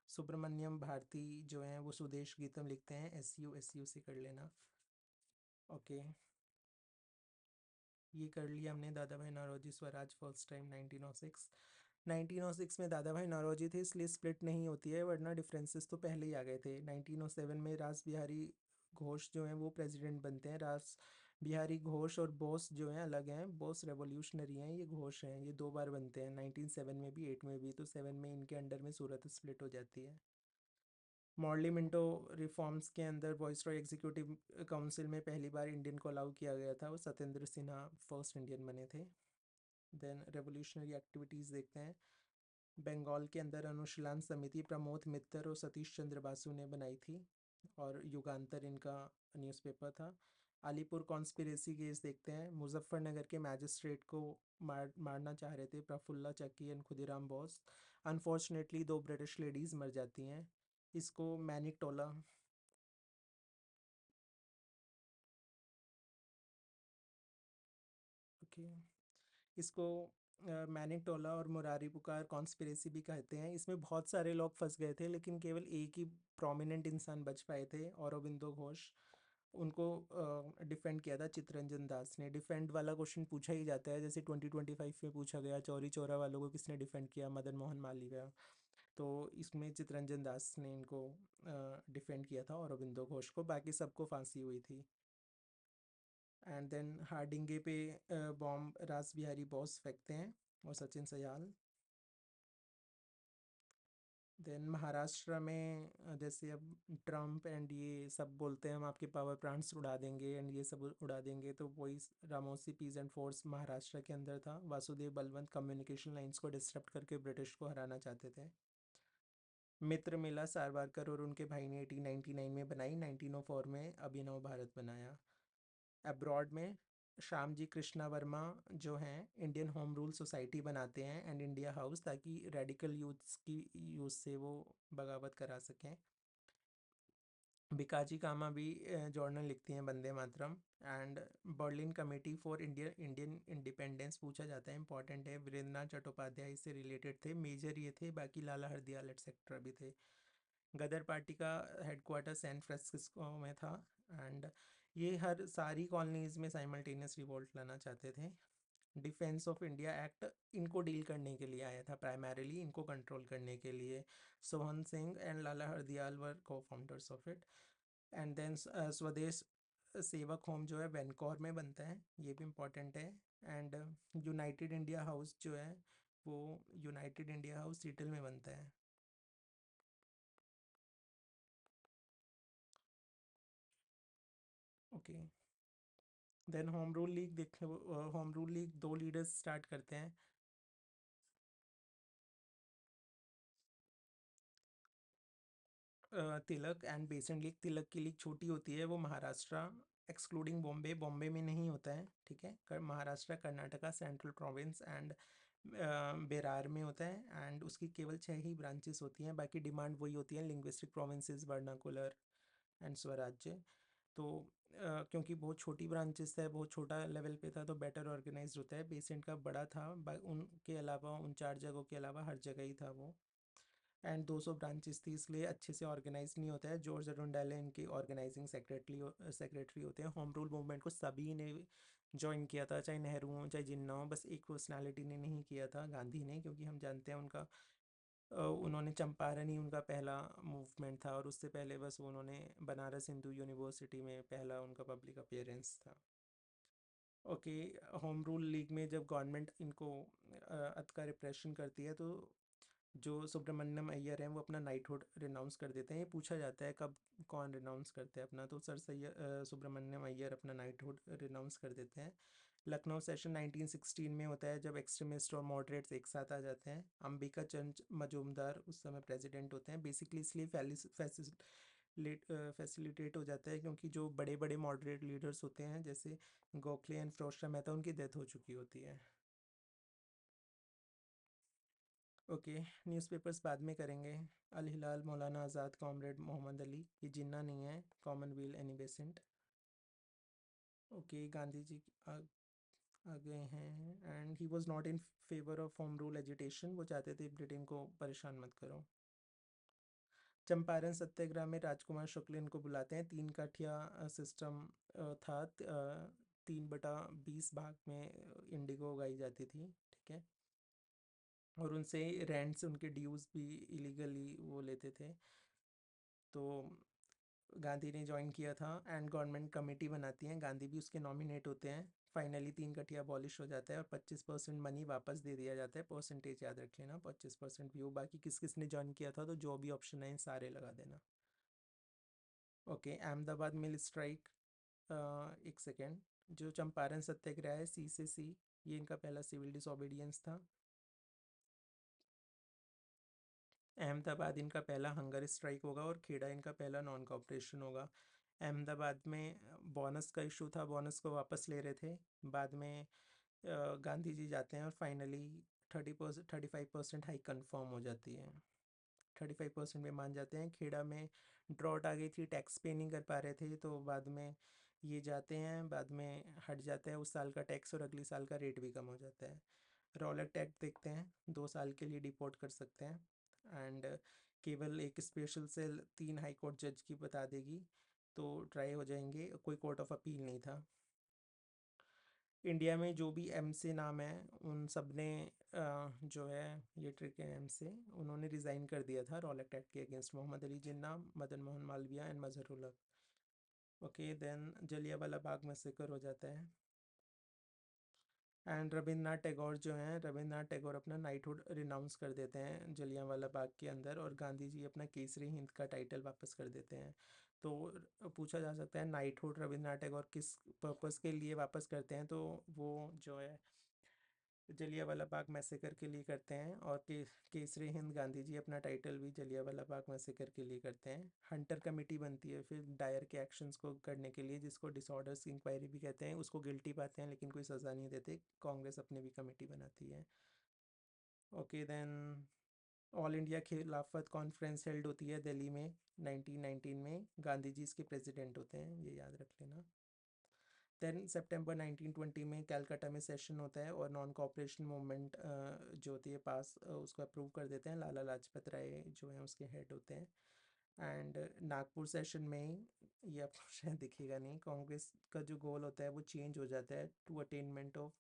सुब्रमण्यम भारती जो हैं वो स्वदेश गीतम लिखते हैं, एस यू से कर लेना। ओके, ये कर लिया हमने। दादा भाई नौरोजी स्वराज फर्स्ट टाइम 1906। 1906 में दादा भाई नौरोजी थे, इसलिए स्प्लिट नहीं होती है, वरना डिफरेंसेस तो पहले ही आ गए थे। 1907 में रास बिहारी घोष जो हैं वो प्रेसिडेंट बनते हैं। रास बिहारी घोष और बोस जो हैं अलग हैं, बोस रेवोल्यूशनरी हैं, ये घोष हैं, ये 2 बार बनते हैं, 1907 में भी 8 में भी। तो 7 में इनके अंडर में सूरत स्प्लिट हो जाती है। मॉर्ली मिंटो रिफॉर्म्स के अंदर वॉइसरॉय एग्जीक्यूटिव काउंसिल में पहली बार इंडियन को अलाउ किया गया था, वो सत्येंद्र सिन्हा फर्स्ट इंडियन बने थे। देन रेवोल्यूशनरी एक्टिविटीज़ देखते हैं। बंगाल के अंदर अनुशीलन समिति प्रमोद मित्तर और सतीश चंद्र बासु ने बनाई थी, और युगांतर इनका न्यूज़पेपर था। अलीपुर कॉन्स्पिरेसी केस देखते हैं। मुजफ्फरनगर के मैजिस्ट्रेट को मारना चाह रहे थे प्रफुल्ला चक्की and Khudiram Bose. Unfortunately 2 British ladies मर जाती हैं। इसको मैनिक टोला। ओके, इसको मैनिक टोला और मुरारी पुकार कॉन्स्पिरेसी भी कहते हैं। इसमें बहुत सारे लोग फंस गए थे, लेकिन केवल एक ही प्रोमिनेंट इंसान बच पाए थे, औरोबिंदो घोष। उनको डिफेंड किया था चित्तरंजन दास ने। डिफेंड वाला क्वेश्चन पूछा ही जाता है, जैसे 2025 में पूछा गया चौरी चौरा वालों को किसने डिफेंड किया, मदन मोहन मालवीय। तो इसमें चित्तरंजन दास ने इनको डिफेंड किया था, औरोबिंदो घोष को। बाकी सबको फांसी हुई थी। एंड देन हार्डिंगे पे बॉम्ब रास बिहारी बोस फेंकते हैं, और सचिन सयाल। देन महाराष्ट्र में जैसे अब ट्रम्प एंड ये सब बोलते हैं हम आपके पावर प्लांट्स उड़ा देंगे एंड ये सब उड़ा देंगे, तो वही रामोसी पीजेंट फोर्स महाराष्ट्र के अंदर था। वासुदेव बलवंत कम्युनिकेशन लाइंस को डिस्टर्ब करके ब्रिटिश को हराना चाहते थे। मित्र मिला सावरकर और उनके भाई ने 1899 में बनाई, 1904 में अभिनव भारत बनाया। अब्रॉड में श्याम जी कृष्णा वर्मा जो हैं इंडियन होम रूल सोसाइटी बनाते हैं एंड इंडिया हाउस, ताकि रेडिकल यूथ्स की यूथ से वो बगावत करा सकें। बिकाजी कामा भी जर्नल लिखती हैं, Vande Mataram. And Berlin committee for Indian independence पूछा जाता है, इंपॉर्टेंट है। वीरेंद्रनाथ चट्टोपाध्याय से रिलेटेड थे, मेजर ये थे, बाकी लाला हरदयाल एटसेट्रा भी थे। गदर पार्टी का हेडक्वार्टर सैन फ्रांसिस्को में था। एंड ये हर सारी कॉलोनीज़ में साइमल्टेनियस रिवोल्ट लाना चाहते थे। डिफेंस ऑफ इंडिया एक्ट इनको डील करने के लिए आया था, प्राइमरीली इनको कंट्रोल करने के लिए। Sohan Singh and Lala Hardayal were cofounders of it. And then Swadesh Sevak home जो है वैनकॉर में बनता है, ये भी इम्पोर्टेंट है। एंड यूनाइटेड इंडिया हाउस जो है वो यूनाइटेड इंडिया हाउस सीटल में बनता है। Okay, then home rule league देख। Home rule league 2 leaders start करते हैं। तिलक एंड बेसन लीग। तिलक की लीग छोटी होती है, वो महाराष्ट्र एक्सक्लूडिंग बॉम्बे, बॉम्बे में नहीं होता है, ठीक है। Maharashtra, Karnataka, central province and Berar में होता है। एंड उसकी केवल 6 ही ब्रांचेस होती हैं, बाकी डिमांड वही होती है, लिंग्विस्टिक प्रोविंसेस, वर्नाकुलर एंड स्वराज्य। तो क्योंकि बहुत छोटी ब्रांचेस है, बहुत छोटा लेवल पे था, तो बेटर ऑर्गेनाइज होता है। बेसेंट का बड़ा था, उनके अलावा उन 4 जगहों के अलावा हर जगह ही था वो। एंड 200 ब्रांचेस थी, इसलिए अच्छे से ऑर्गेनाइज नहीं होता है। जॉर्ज अरुंडेले इनके ऑर्गेनाइजिंग सेक्रेटरी होते हैं। होम रूल मूवमेंट को सभी ने ज्वाइन किया था, चाहे नेहरू हो चाहे जिन्ना हो, बस एक पर्सनालिटी ने नहीं किया था, गांधी ने, क्योंकि हम जानते हैं उनका उन्होंने चंपारण ही उनका पहला मूवमेंट था, और उससे पहले बस उन्होंने बनारस हिंदू यूनिवर्सिटी में पहला उनका पब्लिक अपीयरेंस था। ओके, होम रूल लीग में जब गवर्नमेंट इनको अत का रिप्रेशन करती है, तो जो सुब्रमण्यम अय्यर हैं वो अपना नाइटहुड रिनाउंस कर देते हैं। ये पूछा जाता है कब कौन रिनाउंस करते हैं अपना, तो सर सुब्रमण्यम अय्यर अपना नाइटहुड रिनाउंस कर देते हैं। लखनऊ सेशन 1916 में होता है, जब एक्सट्रीमिस्ट और मॉडरेट्स एक साथ आ जाते हैं। अंबिका चंद मजूमदार उस समय प्रेसिडेंट होते हैं, बेसिकली इसलिए फैसिलिटेट हो जाता है क्योंकि जो बड़े बड़े मॉडरेट लीडर्स होते हैं, जैसे गोखले एंड फिरोज शाह मेहता, उनकी डेथ हो चुकी होती है। ओके, न्यूज़पेपर्स बाद में करेंगे। अल हिलाल, मौलाना आज़ाद, कॉमरेड मोहम्मद अली, ये जिन्ना नहीं है, commonwealth Annie Besant. Okay, Gandhi ji आ गए हैं, and he was not in favour of home rule agitation, वो चाहते थे ब्रिटेन को परेशान मत करो। चंपारण सत्याग्रह में राजकुमार शुक्ल इनको बुलाते हैं। 3 काठिया सिस्टम था। 3/20 भाग में इंडिगो उगाई जाती थी, ठीक है। और उनसे रेंट्स, उनके ड्यूज भी इलीगली वो लेते थे। तो गांधी ने ज्वाइन किया था, एंड गवर्नमेंट कमेटी बनाती है, गांधी भी उसके नॉमिनेट होते हैं। फाइनली 3 कठिया अबॉलिश हो जाता है और 25% मनी वापस दे दिया जाता है। परसेंटेज याद रख लेना, 25% व्यू। बाकी किस किस ने ज्वाइन किया था, तो जो भी ऑप्शन है सारे लगा देना। ओके, अहमदाबाद मिल स्ट्राइक। एक सेकेंड, जो चंपारण सत्याग्रह है, C से C, ये इनका पहला सिविल डिसोबीडियंस था। अहमदाबाद इनका पहला हंगर स्ट्राइक होगा, और खेड़ा इनका पहला नॉन कॉपरेशन होगा। अहमदाबाद में बोनस का इशू था, बोनस को वापस ले रहे थे। बाद में गांधी जी जाते हैं और फाइनली 35% हाइक कन्फर्म हो जाती है। 35% में मान जाते हैं। खेड़ा में ड्रॉट आ गई थी, टैक्स पे नहीं कर पा रहे थे, तो बाद में ये जाते हैं, बाद में हट जाता है उस साल का टैक्स, और अगले साल का रेट भी कम हो जाता है। रॉलेट एक्ट देखते हैं, 2 साल के लिए डिपोर्ट कर सकते हैं। एंड केवल एक स्पेशल सेल 3 हाई कोर्ट जज की बता देगी, तो ट्राई हो जाएंगे। कोई कोर्ट ऑफ अपील नहीं था। इंडिया में जो भी एम से नाम है, उन सब ने जो है ये ट्रिक है एम से, उन्होंने रिज़ाइन कर दिया था रॉलेट एक्ट के against. Mohammad Ali Jinnah, Madan Mohan Malviya and Mazharul Haq. Okay, then Jallianwala Bagh massacre हो जाता है। एंड रविंद्रनाथ टैगोर जो हैं, रविंद्रनाथ टैगोर अपना नाइटहुड रिनाउंस कर देते हैं जलियांवाला बाग के अंदर, और गांधी जी अपना केसरी हिंद का टाइटल वापस कर देते हैं। तो पूछा जा सकता है नाइटहुड रविंद्रनाथ टैगोर किस पर्पस के लिए वापस करते हैं, तो वो जो है जलियांवाला बाग मैसेकर के लिए करते हैं। और केसरी हिंद गांधी जी अपना टाइटल भी जलियांवाला बाग मैसेकर के लिए करते हैं। हंटर कमेटी बनती है फिर डायर के एक्शंस को करने के लिए, जिसको डिसऑर्डर्स इंक्वायरी भी कहते हैं। उसको गिल्टी पाते हैं लेकिन कोई सज़ा नहीं देते। कांग्रेस अपनी भी कमेटी बनाती है। ओके, देन ऑल इंडिया खिलाफत कॉन्फ्रेंस हेल्ड होती है दिल्ली में 1919 में। गांधी जी इसके प्रेसिडेंट होते हैं, ये याद रख लेना। देन सितंबर 1920 में कलकत्ता में सेशन होता है, और नॉन कॉपरेशन मूवमेंट जो होती है पास, उसको अप्रूव कर देते हैं। लाला लाजपत राय जो हैं उसके हेड होते हैं। एंड नागपुर सेशन में ही, ये आपको शायद दिखेगा नहीं, कांग्रेस का जो गोल होता है वो चेंज हो जाता है to attainment of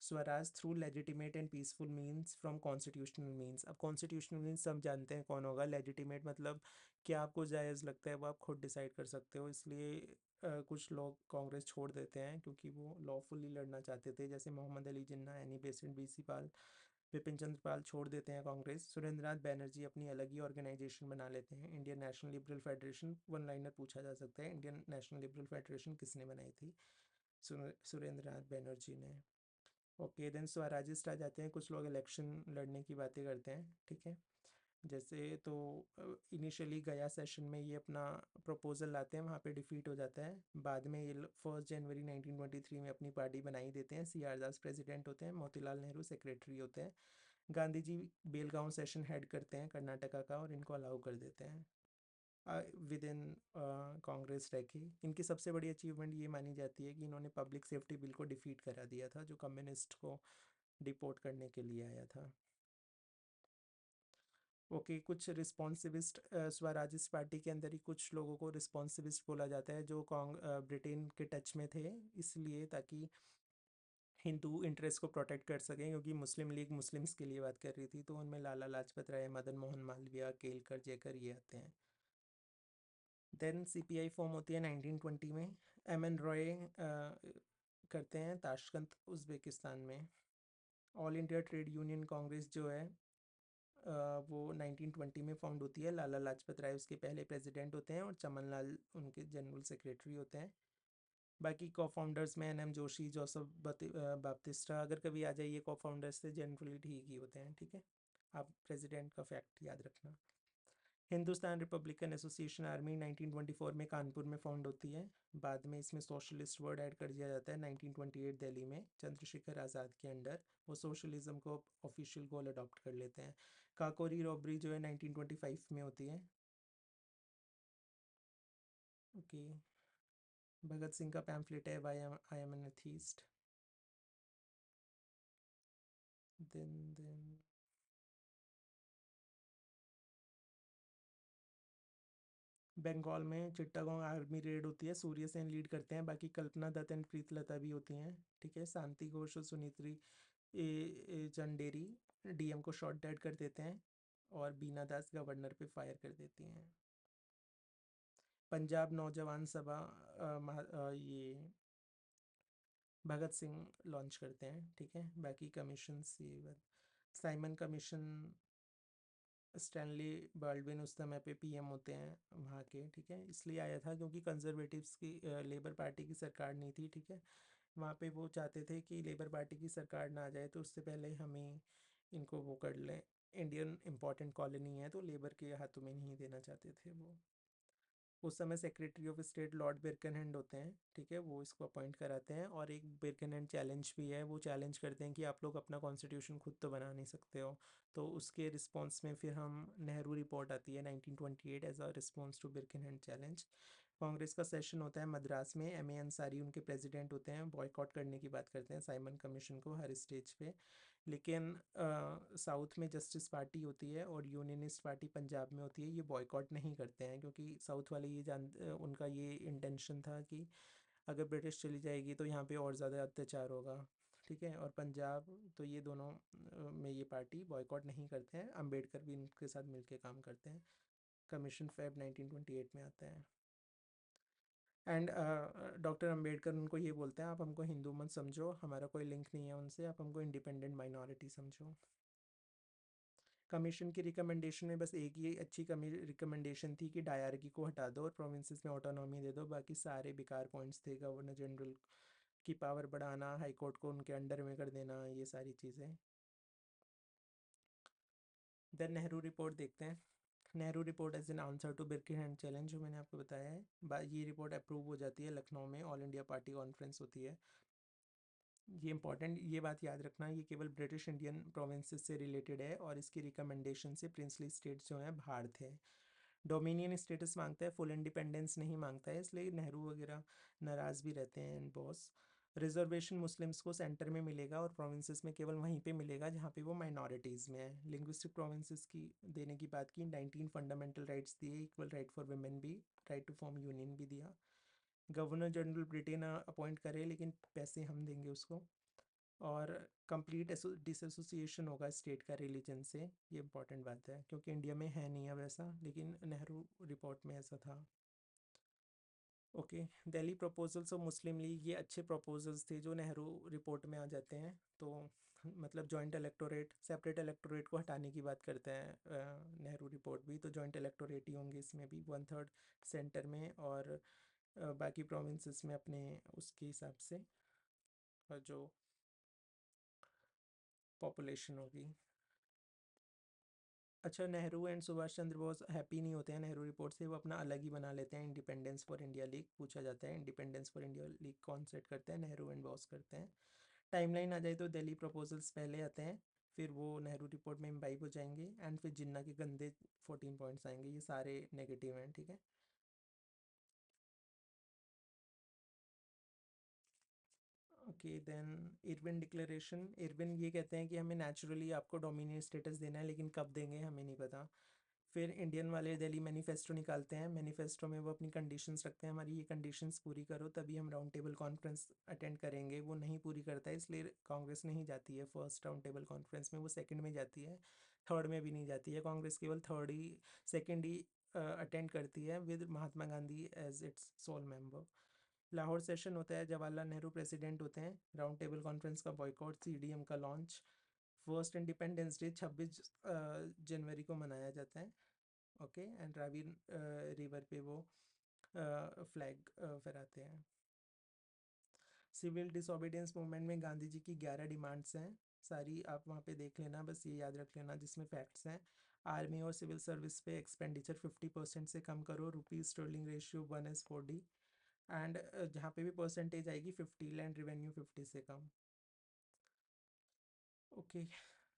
swaraj through legitimate and peaceful means from constitutional means. अब कॉन्स्टिट्यूशनल मीन्स सब जानते हैं कौन होगा। लेजिटिमेट मतलब क्या आपको जायज़ लगता है वो आप खुद डिसाइड कर सकते हो। इसलिए कुछ लोग कांग्रेस छोड़ देते हैं क्योंकि वो लॉफुली लड़ना चाहते थे, जैसे मोहम्मद अली जिन्ना, एनी बेसेंट, BC पाल, विपिन चंद्र पाल छोड़ देते हैं कांग्रेस। सुरेंद्र नाथ बैनर्जी अपनी अलग ही ऑर्गेनाइजेशन बना लेते हैं, Indian national liberal federation. One liner पूछा जा सकता है, इंडियन नेशनल लिबरल फेडरेशन किसने बनाई थी? सुरेंद्र नाथ बैनर्जी ने। ओके, देन स्वराजिस्ट आ जाते हैं। कुछ लोग इलेक्शन लड़ने की बातें करते हैं, ठीक है। जैसे तो इनिशियली गया सेशन में ये अपना प्रपोजल लाते हैं, वहाँ पे डिफीट हो जाता है। बाद में ये 1 जनवरी 1923 में अपनी पार्टी बनाई देते हैं। CR दास प्रेसिडेंट होते हैं, मोतीलाल नेहरू सेक्रेटरी होते हैं। गांधी जी बेलगांव सेशन हेड करते हैं कर्नाटका का, और इनको अलाउ कर देते हैं विद इन कांग्रेस रह के। इनकी सबसे बड़ी अचीवमेंट ये मानी जाती है कि इन्होंने पब्लिक सेफ्टी बिल को डिफीट करा दिया था, जो कम्युनिस्ट को डिपोर्ट करने के लिए आया था। ओके, कुछ रिस्पॉन्सिविस्ट, स्वराजिस्ट पार्टी के अंदर ही कुछ लोगों को रिस्पॉन्सिविस्ट बोला जाता है, जो ब्रिटेन के टच में थे, इसलिए ताकि हिंदू इंटरेस्ट को प्रोटेक्ट कर सकें, क्योंकि मुस्लिम लीग मुस्लिम्स के लिए बात कर रही थी। तो उनमें लाला लाजपत राय, मदन मोहन मालवीय, केलकर, जयकर ये आते हैं। देन CPI फॉर्म होती है 1920 में। MN रॉय करते हैं ताशकंद, उज़्बेकिस्तान में। All India trade union Congress जो है वो 1920 में फाउंड होती है। लाला लाजपत राय उसके पहले प्रेसिडेंट होते हैं, और चमन लाल उनके जनरल सेक्रेटरी होते हैं। बाकी को फाउंडर्स में NM जोशी, जोसेफ बाप्तिस्टा, अगर कभी आ जाइए को फाउंडर्स से, जनरली ठीक ही होते हैं, ठीक है। आप प्रेसिडेंट का फैक्ट याद रखना। हिंदुस्तान रिपब्लिकन एसोसिएशन आर्मी 1924 में कानपुर में फाउंड होती है। बाद में इसमें सोशलिस्ट वर्ड ऐड कर दिया जाता है 1928 दिल्ली में चंद्रशेखर आज़ाद के अंडर। वो सोशलिज्म को ऑफिशियल गोल अडॉप्ट कर लेते हैं। काकोरी रॉबरी जो है 1925 में होती है। ओके, भगत सिंह का पैम्फलेट है why I am an atheist. Then Bengal में चिट्टागोंग आर्मी रेड होती है, सूर्य सेन लीड करते हैं, बाकी कल्पना दत्त एंड प्रीतलता भी होती हैं। ठीक है, शांति घोष और सुनीति चंडेरी डीएम को शॉट डेड कर देते हैं और बीना दास गवर्नर पे फायर कर देती हैं। पंजाब नौजवान सभा ये भगत सिंह लॉन्च करते हैं। ठीक है, बाकी कमीशन ये साइमन कमीशन स्टैनली बाल्डविन उस समय पे पीएम होते हैं वहाँ के। ठीक है, इसलिए आया था क्योंकि कंजर्वेटिव्स की लेबर पार्टी की सरकार नहीं थी। ठीक है, वहाँ पे वो चाहते थे कि लेबर पार्टी की सरकार ना आ जाए तो उससे पहले हमें इनको वो कर लें, इंडियन इम्पोर्टेंट कॉलोनी है तो लेबर के हाथों में नहीं देना चाहते थे वो। उस समय सेक्रेटरी ऑफ स्टेट लॉर्ड बिरकनहैंड होते हैं। ठीक है, वो इसको अपॉइंट कराते हैं और एक बिरकनहैंड चैलेंज भी है, वो चैलेंज करते हैं कि आप लोग अपना कॉन्स्टिट्यूशन खुद तो बना नहीं सकते हो। तो उसके रिस्पॉन्स में फिर हम नेहरू रिपोर्ट आती है 1928 as a response to Birkenhead challenge. Congress का सेशन होता है मद्रास में, एम ए अंसारी उनके प्रेसिडेंट होते हैं, बॉयकॉट करने की बात करते हैं साइमन कमीशन को हर स्टेज पे। लेकिन साउथ में जस्टिस पार्टी होती है और यूनियनिस्ट पार्टी पंजाब में होती है, ये बॉयकॉट नहीं करते हैं क्योंकि साउथ वाले ये उनका ये इंटेंशन था कि अगर ब्रिटिश चली जाएगी तो यहाँ पे और ज़्यादा अत्याचार होगा। ठीक है, और पंजाब तो ये दोनों में ये पार्टी बॉयकॉट नहीं करते हैं, अंबेडकर भी इनके साथ मिलके काम करते हैं। कमीशन फेब 1928 में आता है एंड डॉक्टर अंबेडकर उनको ये बोलते हैं आप हमको हिंदू मत समझो, हमारा कोई लिंक नहीं है उनसे, आप हमको इंडिपेंडेंट माइनॉरिटी समझो। कमीशन की रिकमेंडेशन में बस एक ही अच्छी रिकमेंडेशन थी कि डायरकी को हटा दो और प्रोविंसेस में ऑटोनॉमी दे दो, बाकी सारे बेकार पॉइंट्स थे। गवर्नर जनरल की पावर बढ़ाना, हाई कोर्ट को उनके अंडर में कर देना, ये सारी चीज़ें। देन नेहरू रिपोर्ट देखते हैं। Nehru report as an answer to Birkenhead challenge जो मैंने आपको बताया है, ये रिपोर्ट अप्रूव हो जाती है लखनऊ में, ऑल इंडिया पार्टी कॉन्फ्रेंस होती है। ये इंपॉर्टेंट, ये बात याद रखना, ये केवल ब्रिटिश इंडियन प्रोविंसेस से रिलेटेड है और इसकी रिकमेंडेशन से प्रिंसली स्टेट्स जो हैं बाहर थे। डोमिनियन स्टेटस मांगता है, फुल इंडिपेंडेंस नहीं मांगता है, इसलिए नेहरू वगैरह नाराज़ भी रहते हैं बॉस। रिजर्वेशन मुस्लिम्स को सेंटर में मिलेगा और प्रोविंसेस में केवल वहीं पे मिलेगा जहाँ पे वो माइनॉरिटीज़ में है। लिंग्विस्टिक प्रोविंसेस की देने की बात की, 19 फंडामेंटल राइट्स दिए, इक्वल राइट फॉर वुमेन भी, राइट टू फॉर्म यूनियन भी दिया। गवर्नर जनरल ब्रिटेन अपॉइंट करे लेकिन पैसे हम देंगे उसको, और कंप्लीट डिसोसिएशन होगा स्टेट का रिलीजन से। ये इंपॉर्टेंट बात है क्योंकि इंडिया में है नहीं अब ऐसा, लेकिन नेहरू रिपोर्ट में ऐसा था। Okay, Delhi proposals of Muslim league, ये अच्छे प्रपोजल्स थे जो नेहरू रिपोर्ट में आ जाते हैं। तो मतलब जॉइंट इलेक्टोरेट, सेपरेट इलेक्टोरेट को हटाने की बात करते हैं नेहरू रिपोर्ट भी, तो जॉइंट इलेक्टोरेट ही होंगे इसमें भी, 1/3 सेंटर में और बाकी प्रोविंसेस में अपने उसके हिसाब से जो पॉपुलेशन होगी। अच्छा, नेहरू एंड सुभाष चंद्र बोस हैप्पी नहीं होते हैं नेहरू रिपोर्ट से, वो अपना अलग ही बना लेते हैं, इंडिपेंडेंस फॉर इंडिया लीग। पूछा जाता है इंडिपेंडेंस फॉर इंडिया लीग कौन सेट करते हैं, नेहरू एंड बोस करते हैं। टाइमलाइन आ जाए तो दिल्ली प्रपोजल्स पहले आते हैं, फिर वो नेहरू रिपोर्ट में इम्बाइब हो जाएंगे एंड फिर जिन्ना के गंदे 14 पॉइंट्स आएंगे, ये सारे नेगेटिव हैं। ठीक है, okay then Irwin declaration. Irwin ये कहते हैं कि हमें नेचुरली आपको डोमिनियन स्टेटस देना है लेकिन कब देंगे हमें नहीं पता। फिर इंडियन वाले दिल्ली मैनिफेस्टो निकालते हैं, मैनिफेस्टो में वो अपनी कंडीशंस रखते हैं, हमारी ये कंडीशंस पूरी करो तभी हम राउंड टेबल कॉन्फ्रेंस अटेंड करेंगे। वो नहीं पूरी करता है इसलिए कांग्रेस नहीं जाती है फर्स्ट राउंड टेबल कॉन्फ्रेंस में, वो सेकंड में जाती है, थर्ड में भी नहीं जाती है। कांग्रेस केवल थर्ड ही, सेकंड ही अटेंड करती है with Mahatma Gandhi as its sole member. Lahore session होता है, जवाहरलाल नेहरू प्रेसिडेंट होते हैं, राउंड टेबल कॉन्फ्रेंस का बॉयकॉट, सीडीएम का लॉन्च। फर्स्ट इंडिपेंडेंस डे 26 जनवरी को मनाया जाता है। ओके, एंड रावी रिवर पे वो फ्लैग फहराते हैं। सिविल डिसोबीडियंस मूवमेंट में गांधी जी की 11 डिमांड्स हैं, सारी आप वहाँ पे देख लेना, बस ये याद रख लेना जिसमें फैक्ट्स हैं। आर्मी और सिविल सर्विस पे एक्सपेंडिचर 50% से कम करो, rupees Stirling ratio 1:4D, and जहाँ पे भी परसेंटेज आएगी 50, लैंड रेवेन्यू 50 से कम। Okay,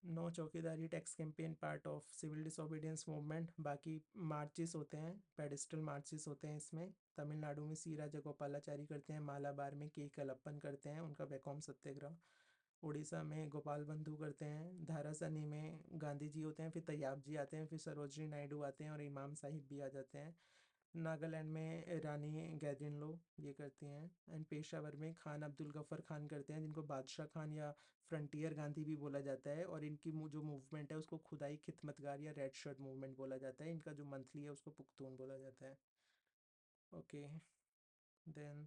no chowkidari tax campaign part of civil disobedience movement. बाकी मार्चेस होते हैं, पेडिस्टल मार्चेस होते हैं इसमें। तमिलनाडु में सी राजागोपालाचारी करते हैं, मालाबार में के कलप्पन करते हैं, उनका वैकोम सत्याग्रह। उड़ीसा में गोपाल बंधु करते हैं, धारासनी में गांधी जी होते हैं, फिर तैयाब जी आते हैं, फिर सरोजनी नायडू आते हैं और इमाम साहिब भी आ जाते हैं। नागालैंड में रानी गैदिनलो ये करती हैं। एंड पेशावर में खान अब्दुल गफ़र खान करते हैं, जिनको बादशाह खान या फ्रंटियर गांधी भी बोला जाता है। और इनकी जो मूवमेंट है उसको खुदाई खिदमतगार या रेड शर्ट मूवमेंट बोला जाता है। इनका जो मंथली है उसको पुख्तून बोला जाता है। Okay, then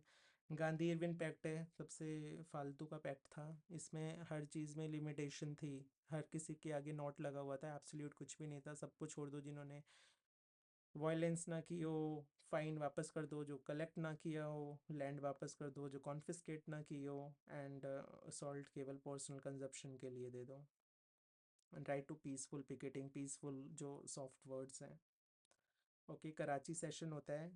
Gandhi Irwin pact है, सबसे फालतू का पैक्ट था। इसमें हर चीज़ में लिमिटेशन थी, हर किसी के आगे नोट लगा हुआ था, एब्सोल्यूट कुछ भी नहीं था। सबको छोड़ दो, जिन्होंने वायलेंस ना की हो फाइन वापस कर दो, जो कलेक्ट ना किया हो लैंड वापस कर दो, जो कॉन्फिस्केट ना की हो, एंड असॉल्ट केवल पर्सनल कंजप्शन के लिए दे दो। And right to peaceful picketing, peaceful जो सॉफ्ट वर्ड्स हैं। ओके, कराची सेशन होता है,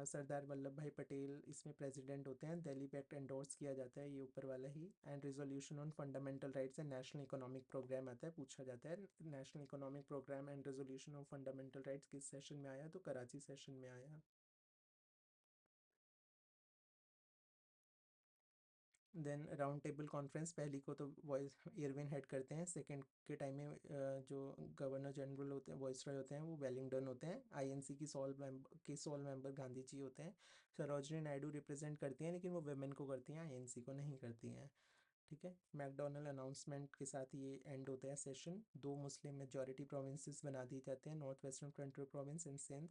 सरदार वल्लभ भाई पटेल इसमें प्रेसिडेंट होते हैं। दिल्ली पैक्ट एंडोर्स किया जाता है, ये ऊपर वाला ही। And resolution on fundamental rights and national economic programme आता है, पूछा जाता है national economic programme and resolution on fundamental rights किस सेशन में आया, तो कराची सेशन में आया। देन राउंड टेबल कॉन्फ्रेंस, पहली को तो वॉइस एयरविन हेड करते हैं। सेकंड के टाइम में जो गवर्नर जनरल होते हैं, वॉइसरॉय होते हैं, वो वेलिंगटन होते हैं। आईएनसी की सोल मेंबर गांधी जी होते हैं। सरोजनी नायडू रिप्रेजेंट करती हैं, लेकिन वो वेमेन को करती हैं, आईएनसी को नहीं करती हैं। ठीक है, मैकडोनल्ड अनाउंसमेंट के साथ ये एंड होता है सेशन। दो मुस्लिम मेजॉरिटी प्रोविंसेस बना दिए जाते हैं, north western frontier province and Sindh.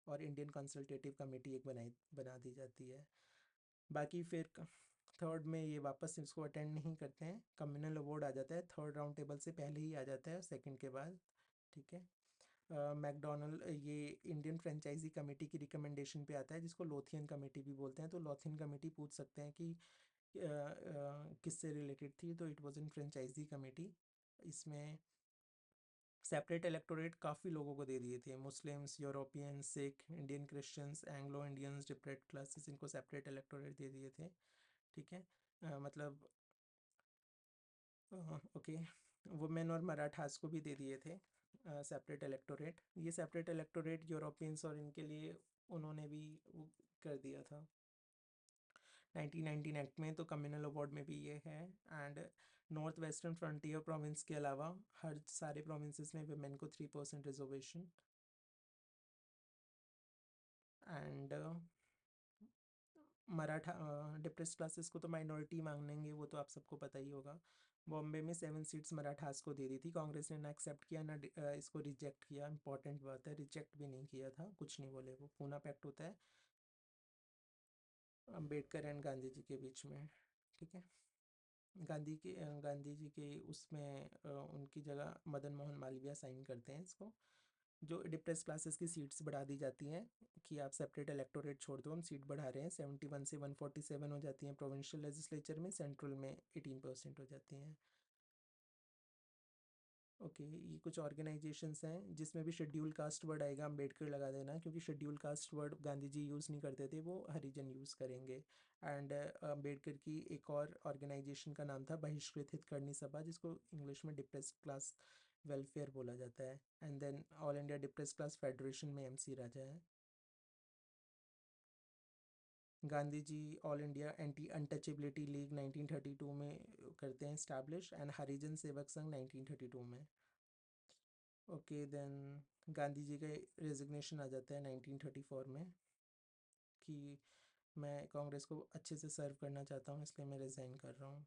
और इंडियन कंसल्टेटिव कमेटी एक बना दी जाती है। बाकी फिर थर्ड में ये वापस इसको अटेंड नहीं करते हैं, कम्युनल अवार्ड आ जाता है, थर्ड राउंड टेबल से पहले ही आ जाता है, सेकंड के बाद। ठीक है, मैकडोनल्ड ये इंडियन फ्रेंचाइजी कमेटी की रिकमेंडेशन पे आता है, जिसको लोथियन कमेटी भी बोलते हैं। तो लोथियन कमेटी पूछ सकते हैं कि किससे रिलेटेड थी, तो it was in franchise committee. इसमें सेपरेट इलेक्टोरेट काफ़ी लोगों को दे दिए थे, Muslims, European, Sikh, Indian Christians, Anglo Indians, depressed classes, इनको सेपरेट इलेक्टोरेट दे दिए थे। ठीक है, मतलब ओके, वुमेन और मराठास को भी दे दिए थे सेपरेट इलेक्टोरेट। ये सेपरेट इलेक्टोरेट यूरोपियंस और इनके लिए उन्होंने भी वो कर दिया था 1919 एक्ट में। तो कम्युनल अवार्ड में भी ये है। And north western frontier province के अलावा हर सारे प्रोविंसेस में वुमेन को 3% reservation. And Maratha depress classes को तो माइनॉरिटी मांगेंगे, वो तो आप सबको पता ही होगा। बॉम्बे में 7 सीट्स मराठास को दे दी थी, कांग्रेस ने ना एक्सेप्ट किया ना इसको रिजेक्ट किया। इंपॉर्टेंट बात है, रिजेक्ट भी नहीं किया था, कुछ नहीं बोले। वो पूना पैक्ट होता है अंबेडकर एंड गांधी जी के बीच में। ठीक है, गांधी जी के उसमें उनकी जगह मदन मोहन मालवीय साइन करते हैं इसको। जो डिप्रेस क्लासेस की सीट्स बढ़ा दी जाती हैं कि आप सेपरेट इलेक्टोरेट छोड़ दो, हम सीट बढ़ा रहे हैं, 71 से 147 हो जाती हैं प्रोविंशियल लेजिस्लेचर में, सेंट्रल में 18% हो जाती हैं। ओके, ये कुछ ऑर्गेनाइजेशंस हैं जिसमें भी शेड्यूल कास्ट वर्ड आएगा, अम्बेडकर लगा देना, क्योंकि schedule caste word Gandhi ji use नहीं करते थे, वो हरिजन यूज़ करेंगे। एंड अम्बेडकर की एक और ऑर्गेनाइजेशन का नाम था बहिष्कृत हितकर्णी सभा, जिसको इंग्लिश में डिप्रेस्ड क्लास वेलफेयर बोला जाता है। And then all India depressed class federation में एमसी राजा है। Gandhi ji all India anti untouchability league 1932 में करते हैं इस्टेब्लिश, एंड हरिजन सेवक संघ 1932 में। ओके, देन गांधी जी का रेजिग्नेशन आ जाता है 1934 में कि मैं कांग्रेस को अच्छे से सर्व करना चाहता हूँ, इसलिए मैं रिज़ाइन कर रहा हूँ।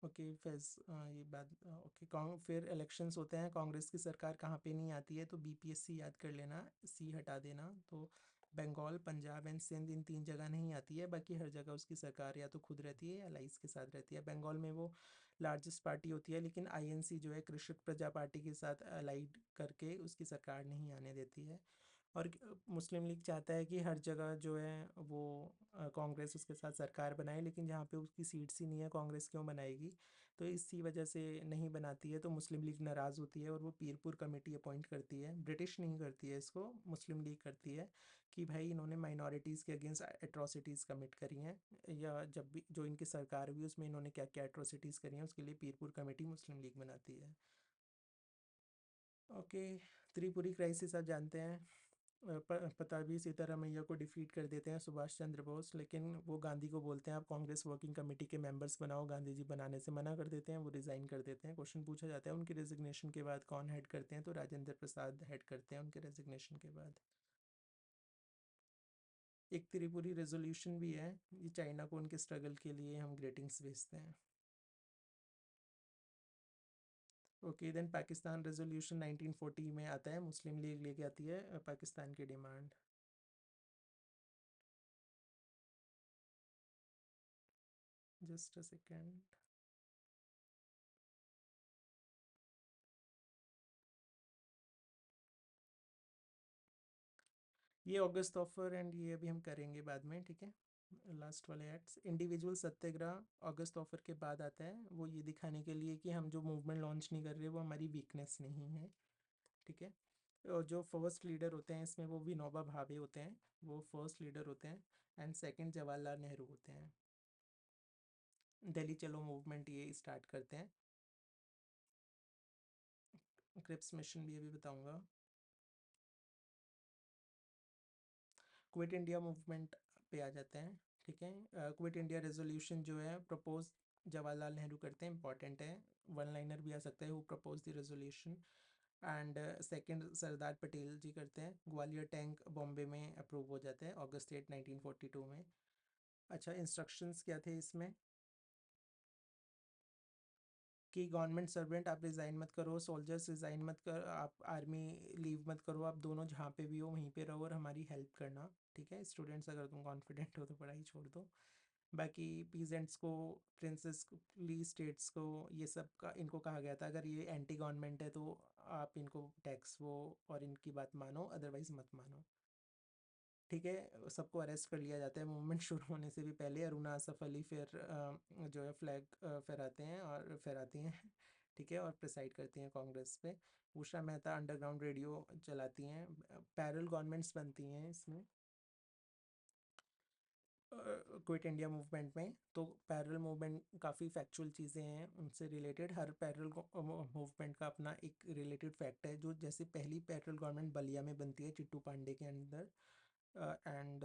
ओके, ये बात ओके। फिर इलेक्शंस होते हैं, कांग्रेस की सरकार कहाँ पे नहीं आती है, तो बीपीएससी याद कर लेना, सी हटा देना। तो बंगाल, पंजाब एंड सिंध, इन 3 जगह नहीं आती है, बाकी हर जगह उसकी सरकार या तो खुद रहती है या अलाइज के साथ रहती है। बंगाल में वो लार्जेस्ट पार्टी होती है, लेकिन आईएनसी जो है कृषक प्रजा पार्टी के साथ अलाइड करके उसकी सरकार नहीं आने देती है। और मुस्लिम लीग चाहता है कि हर जगह जो है वो कांग्रेस उसके साथ सरकार बनाए, लेकिन जहाँ पे उसकी सीट्स ही नहीं है, कांग्रेस क्यों बनाएगी। तो इसी वजह से नहीं बनाती है, तो मुस्लिम लीग नाराज़ होती है और वो पीरपुर कमेटी अपॉइंट करती है। ब्रिटिश नहीं करती है इसको, मुस्लिम लीग करती है कि भाई इन्होंने माइनॉरिटीज़ के अगेंस्ट एट्रॉसिटीज़ कमिट करी हैं, या जब भी जो इनकी सरकार हुई उसमें इन्होंने क्या क्या एट्रॉसिटीज़ करी हैं, उसके लिए पीरपुर कमेटी मुस्लिम लीग बनाती है। ओके, त्रिपुरी क्राइसिस आप जानते हैं। पताबी सीतारामैया को डिफीट कर देते हैं सुभाष चंद्र बोस, लेकिन वो गांधी को बोलते हैं आप कांग्रेस वर्किंग कमेटी के मेंबर्स बनाओ, गांधी जी बनाने से मना कर देते हैं, वो रिज़ाइन कर देते हैं। क्वेश्चन पूछा जाता है उनकी रेजिग्नेशन के बाद कौन हेड करते हैं, तो राजेंद्र प्रसाद हेड करते हैं उनके रेजिग्नेशन के बाद। एक त्रिपुरी रेजोल्यूशन भी है, ये चाइना को उनके स्ट्रगल के लिए हम ग्रेटिंग्स भेजते हैं। ओके देन पाकिस्तान रेजोल्यूशन 1940 में आता है, मुस्लिम लीग लेके आती है पाकिस्तान की डिमांड। Just a second. ये ऑगस्ट ऑफर एंड ये अभी हम करेंगे बाद में, ठीक है। लास्ट वाले एक्ट्स, इंडिविजुअल सत्याग्रह अगस्त ऑफर के बाद आता है, वो ये दिखाने के लिए कि हम जो मूवमेंट लॉन्च नहीं कर रहे वो हमारी वीकनेस नहीं है, ठीक है। और जो फर्स्ट लीडर होते हैं इसमें वो विनोबा भावे होते हैं, वो फर्स्ट लीडर होते हैं, एंड सेकंड जवाहरलाल नेहरू होते हैं। दिल्ली चलो मूवमेंट ये स्टार्ट करते हैं। क्रिप्स मिशन भी अभी बताऊंगा। क्विट इंडिया मूवमेंट पे आ जाते हैं, ठीक है। क्विट इंडिया रेजोल्यूशन जो है प्रपोज जवाहरलाल नेहरू करते हैं, इंपॉर्टेंट है। वन लाइनर भी आ सकता है, who propose the resolution. And second Sardar Patel ji करते हैं, ग्वालियर टैंक बॉम्बे में अप्रूव हो जाता है अगस्त 8 1942 में। अच्छा, इंस्ट्रक्शंस क्या थे इसमें कि गवर्नमेंट सर्वेंट आप रिज़ाइन मत करो, सोल्जर्स रिज़ाइन मत कर, आप आर्मी लीव मत करो, आप दोनों जहाँ पे भी हो वहीं पे रहो और हमारी हेल्प करना, ठीक है। स्टूडेंट्स अगर तुम कॉन्फिडेंट हो तो पढ़ाई छोड़ दो। बाकी पीजेंट्स को, प्रिंसेस ली स्टेट्स को, ये सब का इनको कहा गया था अगर ये एंटी गवर्नमेंट है तो आप इनको टैक्स वो और इनकी बात मानो, अदरवाइज मत मानो, ठीक है। सबको अरेस्ट कर लिया जाता है मूवमेंट शुरू होने से भी पहले। अरुणा आसफ अली फिर जो है फ्लैग फहराते हैं और फहराती हैं, ठीक है, और प्रिसाइड करती हैं कांग्रेस पे। उषा मेहता अंडरग्राउंड रेडियो चलाती हैं। पैरल गवर्नमेंट्स बनती हैं इसमें क्विट इंडिया मूवमेंट में। तो पैरेलल मूवमेंट काफ़ी फैक्चुअल चीज़ें हैं उनसे रिलेटेड, हर पैरेलल मूवमेंट का अपना एक रिलेटेड फैक्ट है। जो जैसे पहली पैरेलल गवर्नमेंट बलिया में बनती है चिट्टू पांडे के अंदर, एंड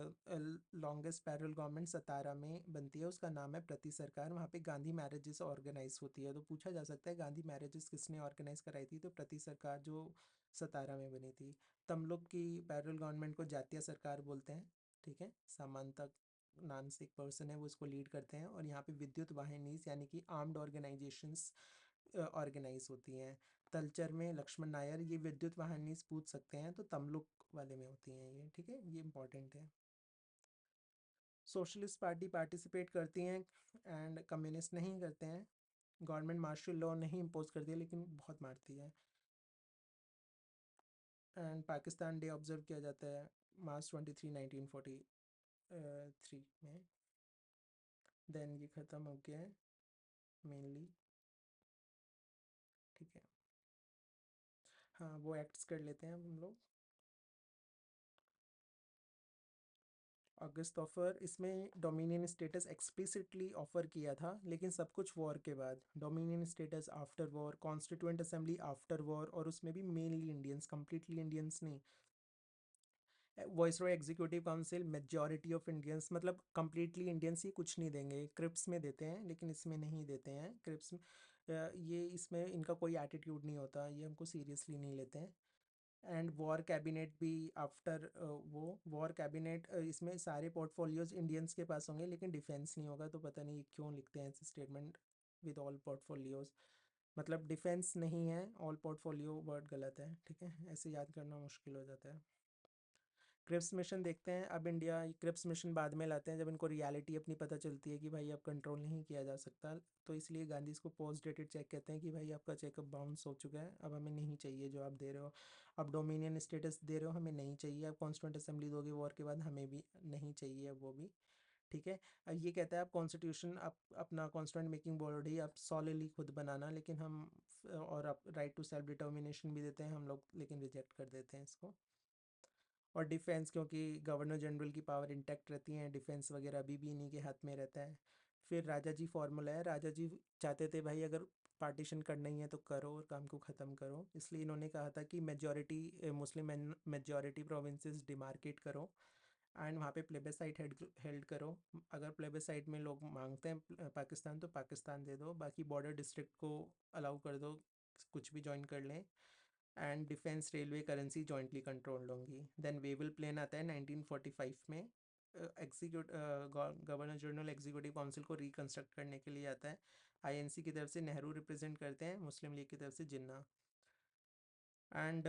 लॉन्गेस्ट पैरेलल गवर्नमेंट सतारा में बनती है, उसका नाम है प्रति सरकार। वहाँ पे गांधी मैरिजेस ऑर्गेनाइज होती है, तो पूछा जा सकता है गांधी मैरिजेस किसने ऑर्गेनाइज कराई थी, तो प्रति सरकार जो सतारा में बनी थी। तमलुक की पैरेलल गवर्नमेंट को जातीय सरकार बोलते हैं, ठीक है। सामांता नाम से एक पर्सन है वो इसको लीड करते हैं, और यहाँ पे विद्युत वाहिनीज यानी कि आर्म्ड ऑर्गेनाइजेशंस ऑर्गेनाइज होती हैं। तलचर में लक्ष्मण नायर, ये विद्युत वाहिनीज पूछ सकते हैं तो तमलुक वाले में होती हैं ये, ठीक है, ये इंपॉर्टेंट है। सोशलिस्ट पार्टी पार्टिसिपेट करती हैं एंड कम्युनिस्ट नहीं करते हैं। गवर्नमेंट मार्शल लॉ नहीं इम्पोज करती है लेकिन बहुत मारती है। एंड पाकिस्तान डे ऑब्जर्व किया जाता है मार्च 23 1943 में। देन ये ख़त्म हो गया है मेनली, ठीक है। हाँ, वो एक्ट्स कर लेते हैं हम लोग। अगस्त ऑफर, इसमें डोमिनियन स्टेटस एक्सप्लिसिटली ऑफर किया था लेकिन सब कुछ वॉर के बाद। Dominion status after war, constituent assembly after war, और उसमें भी मेनली इंडियंस, कम्प्लीटली इंडियंस नहीं। Viceroy executive council majority of Indians, मतलब कम्प्लीटली इंडियंस ही कुछ नहीं देंगे। क्रिप्स में देते हैं लेकिन इसमें नहीं देते हैं। क्रिप्स में ये इसमें इनका कोई एटीट्यूड नहीं होता, ये हमको सीरियसली नहीं लेते हैं। एंड वॉर कैबिनेट भी आफ्टर वो वॉर कैबिनेट, इसमें सारे पोर्टफोलियोज इंडियंस के पास होंगे लेकिन डिफेंस नहीं होगा, तो पता नहीं क्यों लिखते हैं ऐसे स्टेटमेंट विद ऑल पोर्टफोलियोज। मतलब डिफेंस नहीं है, ऑल पोर्टफोलियो वर्ड गलत है, ठीक है, ऐसे याद करना मुश्किल हो जाता है। क्रिप्स मिशन देखते हैं, अब इंडिया क्रिप्स मिशन बाद में लाते हैं जब इनको रियलिटी अपनी पता चलती है कि भाई अब कंट्रोल नहीं किया जा सकता, तो इसलिए गांधी इसको पोस्ट डेटेड चेक कहते हैं कि भाई आपका चेकअप बाउंस हो चुका है, अब हमें नहीं चाहिए जो आप दे रहे हो। अब डोमिनियन स्टेटस दे रहे हो हमें नहीं चाहिए, अब कॉन्स्टिट्यूंट असेंबली दोगे वॉर के बाद हमें भी नहीं चाहिए अब वो भी, ठीक है। ये कहता है आप कॉन्स्टिट्यूशन, आप अपना कॉन्स्टिट्यूंट मेकिंग बॉडी आप सॉलिडली खुद बनाना, लेकिन हम और आप राइट टू सेल्फ डिटर्मिनेशन भी देते हैं हम लोग, लेकिन रिजेक्ट कर देते हैं इसको। और डिफेंस, क्योंकि गवर्नर जनरल की पावर इंटैक्ट रहती है, डिफेंस वगैरह अभी भी इन्हीं के हाथ में रहता है। फिर राजा जी फॉर्मूला है, राजा जी चाहते थे भाई अगर पार्टीशन करना ही है तो करो और काम को ख़त्म करो, इसलिए इन्होंने कहा था कि majority Muslim majority provinces demarcate करो एंड वहाँ पे प्लेबेसाइट हेल्ड करो। अगर प्लेबेसाइट में लोग मांगते हैं पाकिस्तान तो पाकिस्तान दे दो, बाकी बॉर्डर डिस्ट्रिक्ट को अलाउ कर दो कुछ भी ज्वाइन कर लें। And defence railway currency jointly controlled होंगी। देन वेवल प्लान आता है 1945 में, execute governor general executive council को रिकन्स्ट्रक्ट करने के लिए आता है। आईएनसी की तरफ से नेहरू रिप्रेजेंट करते हैं, मुस्लिम लीग की तरफ से Jinnah. And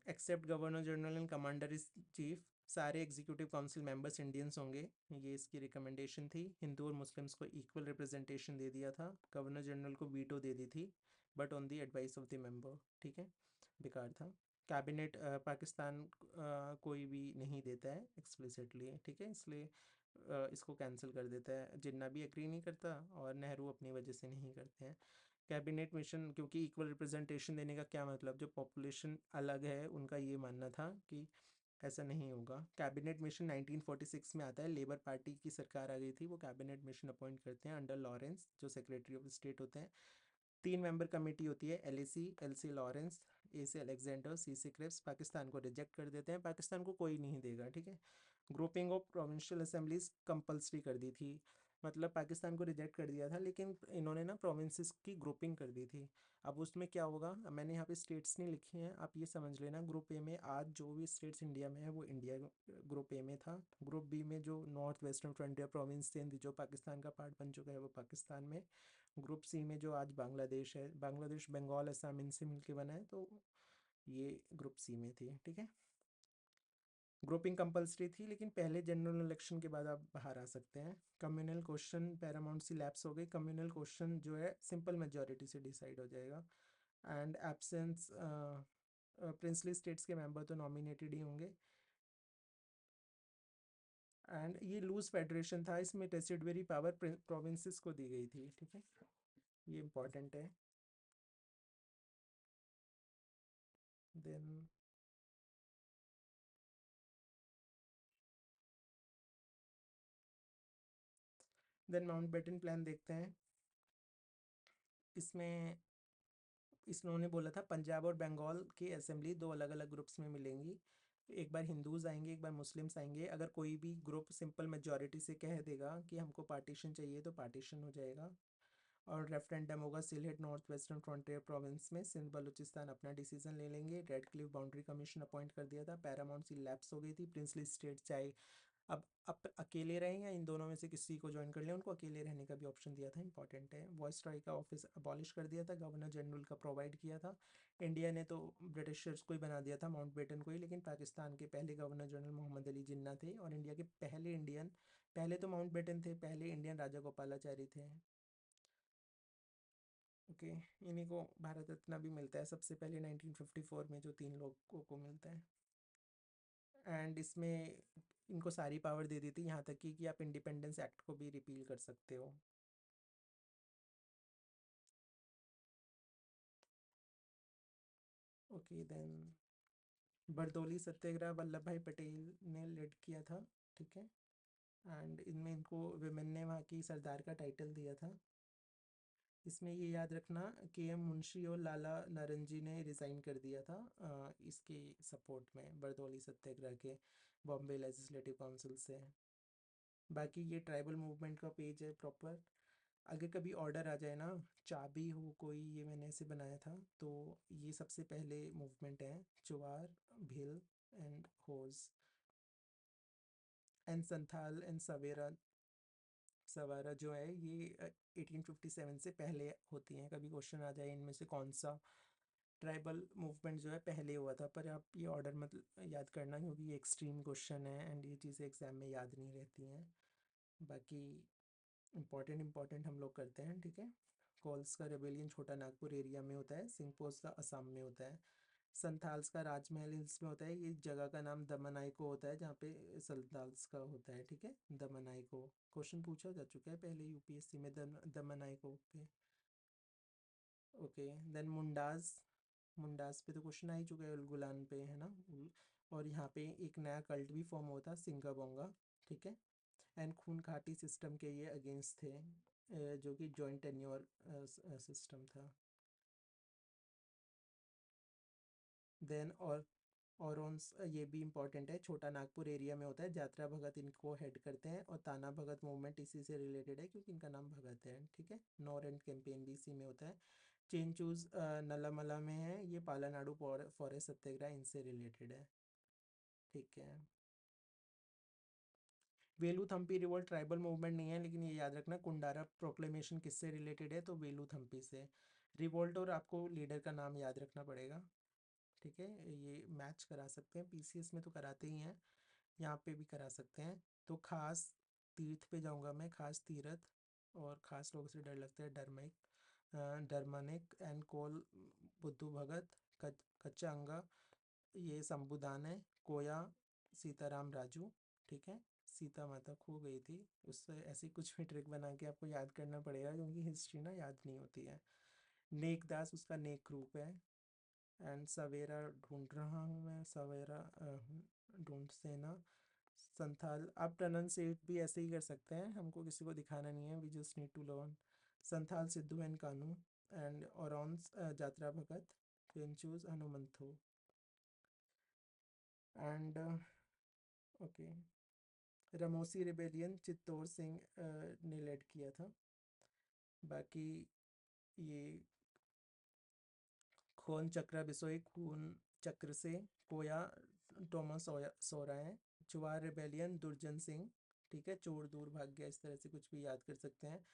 except governor general and commander is chief, सारे एग्जीक्यूटिव काउंसिल मेंबर्स इंडियंस होंगे, ये इसकी रिकमेंडेशन थी। हिंदू और मुस्लिम्स को इक्वल रिप्रेजेंटेशन दे दिया था, गवर्नर जनरल को वीटो दे दी थी but on the advice of the member, ठीक है, बेकार था। कैबिनेट पाकिस्तान कोई भी नहीं देता है एक्सप्लिसिटली, ठीक है, इसलिए इसको कैंसिल कर देता है। जिन्ना भी एग्री नहीं करता और नेहरू अपनी वजह से नहीं करते हैं। कैबिनेट मिशन, क्योंकि इक्वल रिप्रेजेंटेशन देने का क्या मतलब, जो पॉपुलेशन अलग है उनका ये मानना था कि ऐसा नहीं होगा। कैबिनेट मिशन 1946 में आता है, लेबर पार्टी की सरकार आ गई थी, वो कैबिनेट मिशन अपॉइंट करते हैं अंडर लॉरेंस जो सेक्रेटरी ऑफ स्टेट होते हैं। 3 मेंबर कमेटी होती है, एल सी लॉरेंस, ए से अलेक्जेंडर, सी से क्रिप्स, पाकिस्तान को रिजेक्ट कर देते हैं, पाकिस्तान को कोई नहीं देगा, ठीक है। Grouping of provincial assemblies compulsory कर दी थी, मतलब पाकिस्तान को रिजेक्ट कर दिया था लेकिन इन्होंने ना प्रोविंसेस की ग्रुपिंग कर दी थी। अब उसमें क्या होगा, मैंने यहाँ पे स्टेट्स नहीं लिखी हैं, आप ये समझ लेना ग्रुप ए में आज जो भी स्टेट्स इंडिया में है वो इंडिया ग्रुप ए में था। ग्रुप बी में जो नॉर्थ वेस्टर्न फ्रंटियर प्रोविंस थे जो पाकिस्तान का पार्ट बन चुका है वो पाकिस्तान में। ग्रुप सी में जो आज बांग्लादेश है, बांग्लादेश बंगाल असम इनसे मिलके बना है, तो ये ग्रुप सी में थी, ठीक है। ग्रुपिंग कंपलसरी थी लेकिन पहले जनरल इलेक्शन के बाद आप बाहर आ सकते हैं। कम्युनल क्वेश्चन पैरामाउंट सी लैप्स हो गई, कम्युनल क्वेश्चन जो है सिंपल मेजॉरिटी से डिसाइड हो जाएगा। एंड एब्सेंस प्रिंसली स्टेट्स के मेंबर तो नॉमिनेटेड ही होंगे। एंड ये लूज फेडरेशन था, इसमें टेसिडरी पावर प्रोविंसेस को दी गई थी, ठीक है, ये इंपॉर्टेंट है। देन माउंटबेटन प्लान देखते हैं। इसमें इन्होंने बोला था पंजाब और बंगाल की असेंबली दो अलग अलग ग्रुप्स में मिलेंगी, एक बार हिंदूज आएंगे एक बार मुस्लिम्स आएंगे। अगर कोई भी ग्रुप सिंपल मेजॉरिटी से कह देगा कि हमको पार्टीशन चाहिए तो पार्टीशन हो जाएगा। और रेफरेंडम होगा Sylhet north western frontier province में, सिंध बलूचिस्तान अपना डिसीजन ले लेंगे। Radcliffe boundary commission appoint कर दिया था, पैरामाउंट सी लैप्स हो गई थी, प्रिंसली स्टेट चाहे अब अकेले रहें या इन दोनों में से किसी को ज्वाइन कर लें, उनको अकेले रहने का भी ऑप्शन दिया था, इंपॉर्टेंट है। वॉइस रॉय का ऑफिस अबॉलिश कर दिया था, गवर्नर जनरल का प्रोवाइड किया था। इंडिया ने तो ब्रिटिशर्स को ही बना दिया था, माउंटबेटन को ही, लेकिन पाकिस्तान के पहले गवर्नर जनरल मोहम्मद अली जिन्ना थे और इंडिया के पहले इंडियन, पहले तो माउंटबेटन थे, पहले इंडियन राजा गोपालाचारी थे। ओके, इन्हीं को भारत रत्न भी मिलता है सबसे पहले 1954 में, जो 3 लोगों को मिलता है। एंड इसमें इनको सारी पावर दे दी थी, यहाँ तक कि आप इंडिपेंडेंस एक्ट को भी रिपील कर सकते हो। ओके देन बरदौली सत्याग्रह वल्लभ भाई पटेल ने लीड किया था, ठीक है। एंड इनमें इनको विमेन ने वहाँ की सरदार का टाइटल दिया था। इसमें ये याद रखना के एम मुंशी और लाला नारंगी ने रिज़ाइन कर दिया था इसके सपोर्ट में, बरदौली सत्याग्रह के, बॉम्बे लेजिस्लेटिव काउंसिल से। बाकी ये ट्राइबल मूवमेंट का पेज है प्रॉपर। अगर कभी ऑर्डर आ जाए ना, चाबी हो कोई, ये मैंने ऐसे बनाया था, तो ये सबसे पहले मूवमेंट है, Chuar, Bhil and Hos and Santhal and Savara. Savara जो है ये 1857 से पहले होती हैं। कभी क्वेश्चन आ जाए इनमें से कौन सा ट्राइबल मूवमेंट जो है पहले हुआ था, पर आप ये ऑर्डर मत याद करना क्योंकि ये एक्सट्रीम क्वेश्चन है एंड ये चीज़ें एग्जाम में याद नहीं रहती हैं। बाकी इंपॉर्टेंट हम लोग करते हैं, ठीक है। कोल्स का रेबेलियन छोटा नागपुर एरिया में होता है, सिंहपोस का असम में होता है। संथाल्स का राजमहल हिल्स में होता है, ये जगह का नाम दमनाइको होता है जहाँ पे संथाल्स का होता है, ठीक है, दमनाइको। क्वेश्चन पूछा जा चुका है पहले यूपीएससी में दमनाइको पे। ओके देन मुंडास, मुंडास पे तो क्वेश्चन आ ही चुका है, उलगुलान पे है ना, और यहाँ पे एक नया कल्ट भी फॉर्म होता सिंगा बोंगा, ठीक है। एंड खून घाटी सिस्टम के ये अगेंस्ट थे, जो कि जॉइंट टेन्योर सिस्टम था। देन और ये भी इम्पॉर्टेंट है, छोटा नागपुर एरिया में होता है, यात्रा भगत इनको हेड करते हैं, और ताना भगत मूवमेंट इसी से रिलेटेड है क्योंकि इनका नाम भगत है, ठीक है। नॉर एंड कैंपेन भी इसी में होता है। चेन चूज नलामला में है, ये पालानाडु फॉरेस्ट सत्याग्रह इनसे रिलेटेड है, ठीक है। वेलुथम्पी रिवोल्ट ट्राइबल मूवमेंट नहीं है, लेकिन ये याद रखना कुंडारा प्रोक्लेमेशन किससे रिलेटेड है, तो वेलुथम्पी से। रिवोल्ट और आपको लीडर का नाम याद रखना पड़ेगा, ठीक है। ये मैच करा सकते हैं, पीसीएस में तो कराते ही हैं, यहाँ पे भी करा सकते हैं। तो खास तीर्थ पे जाऊंगा मैं, खास तीर्थ, और खास लोगों से डर लगता है, डरमनिक एंड कोल बुद्धू भगत, कच्चा अंगा, ये संबुदान है, कोया सीताराम राजू, ठीक है। सीता माता खो गई थी, उससे ऐसी कुछ भी ट्रिक बना के आपको याद करना पड़ेगा क्योंकि हिस्ट्री ना याद नहीं होती है। नेक दास उसका नेक रूप है। एंड सवेरा ढूंढ रहा हूँ मैं, सवेरा ढूंढ से ना। संथाल आप प्रोनाउंसिएट भी ऐसे ही कर सकते हैं, हमको किसी को दिखाना नहीं है, we just need to learn. Santhal Sidhu and Kanhu, and Oraons Jatra Bhagat, पेंचूज हनुमंथो, and okay. Ramosi rebellion Chittur Singh ने लेड किया था। बाकी ये खून चक्र बिसोई खून चक्र से, कोया टॉमस सोरा है। चुवार रिबेलियन दुर्जन सिंह, ठीक है। चोर दूर भाग गया, इस तरह से कुछ भी याद कर सकते हैं।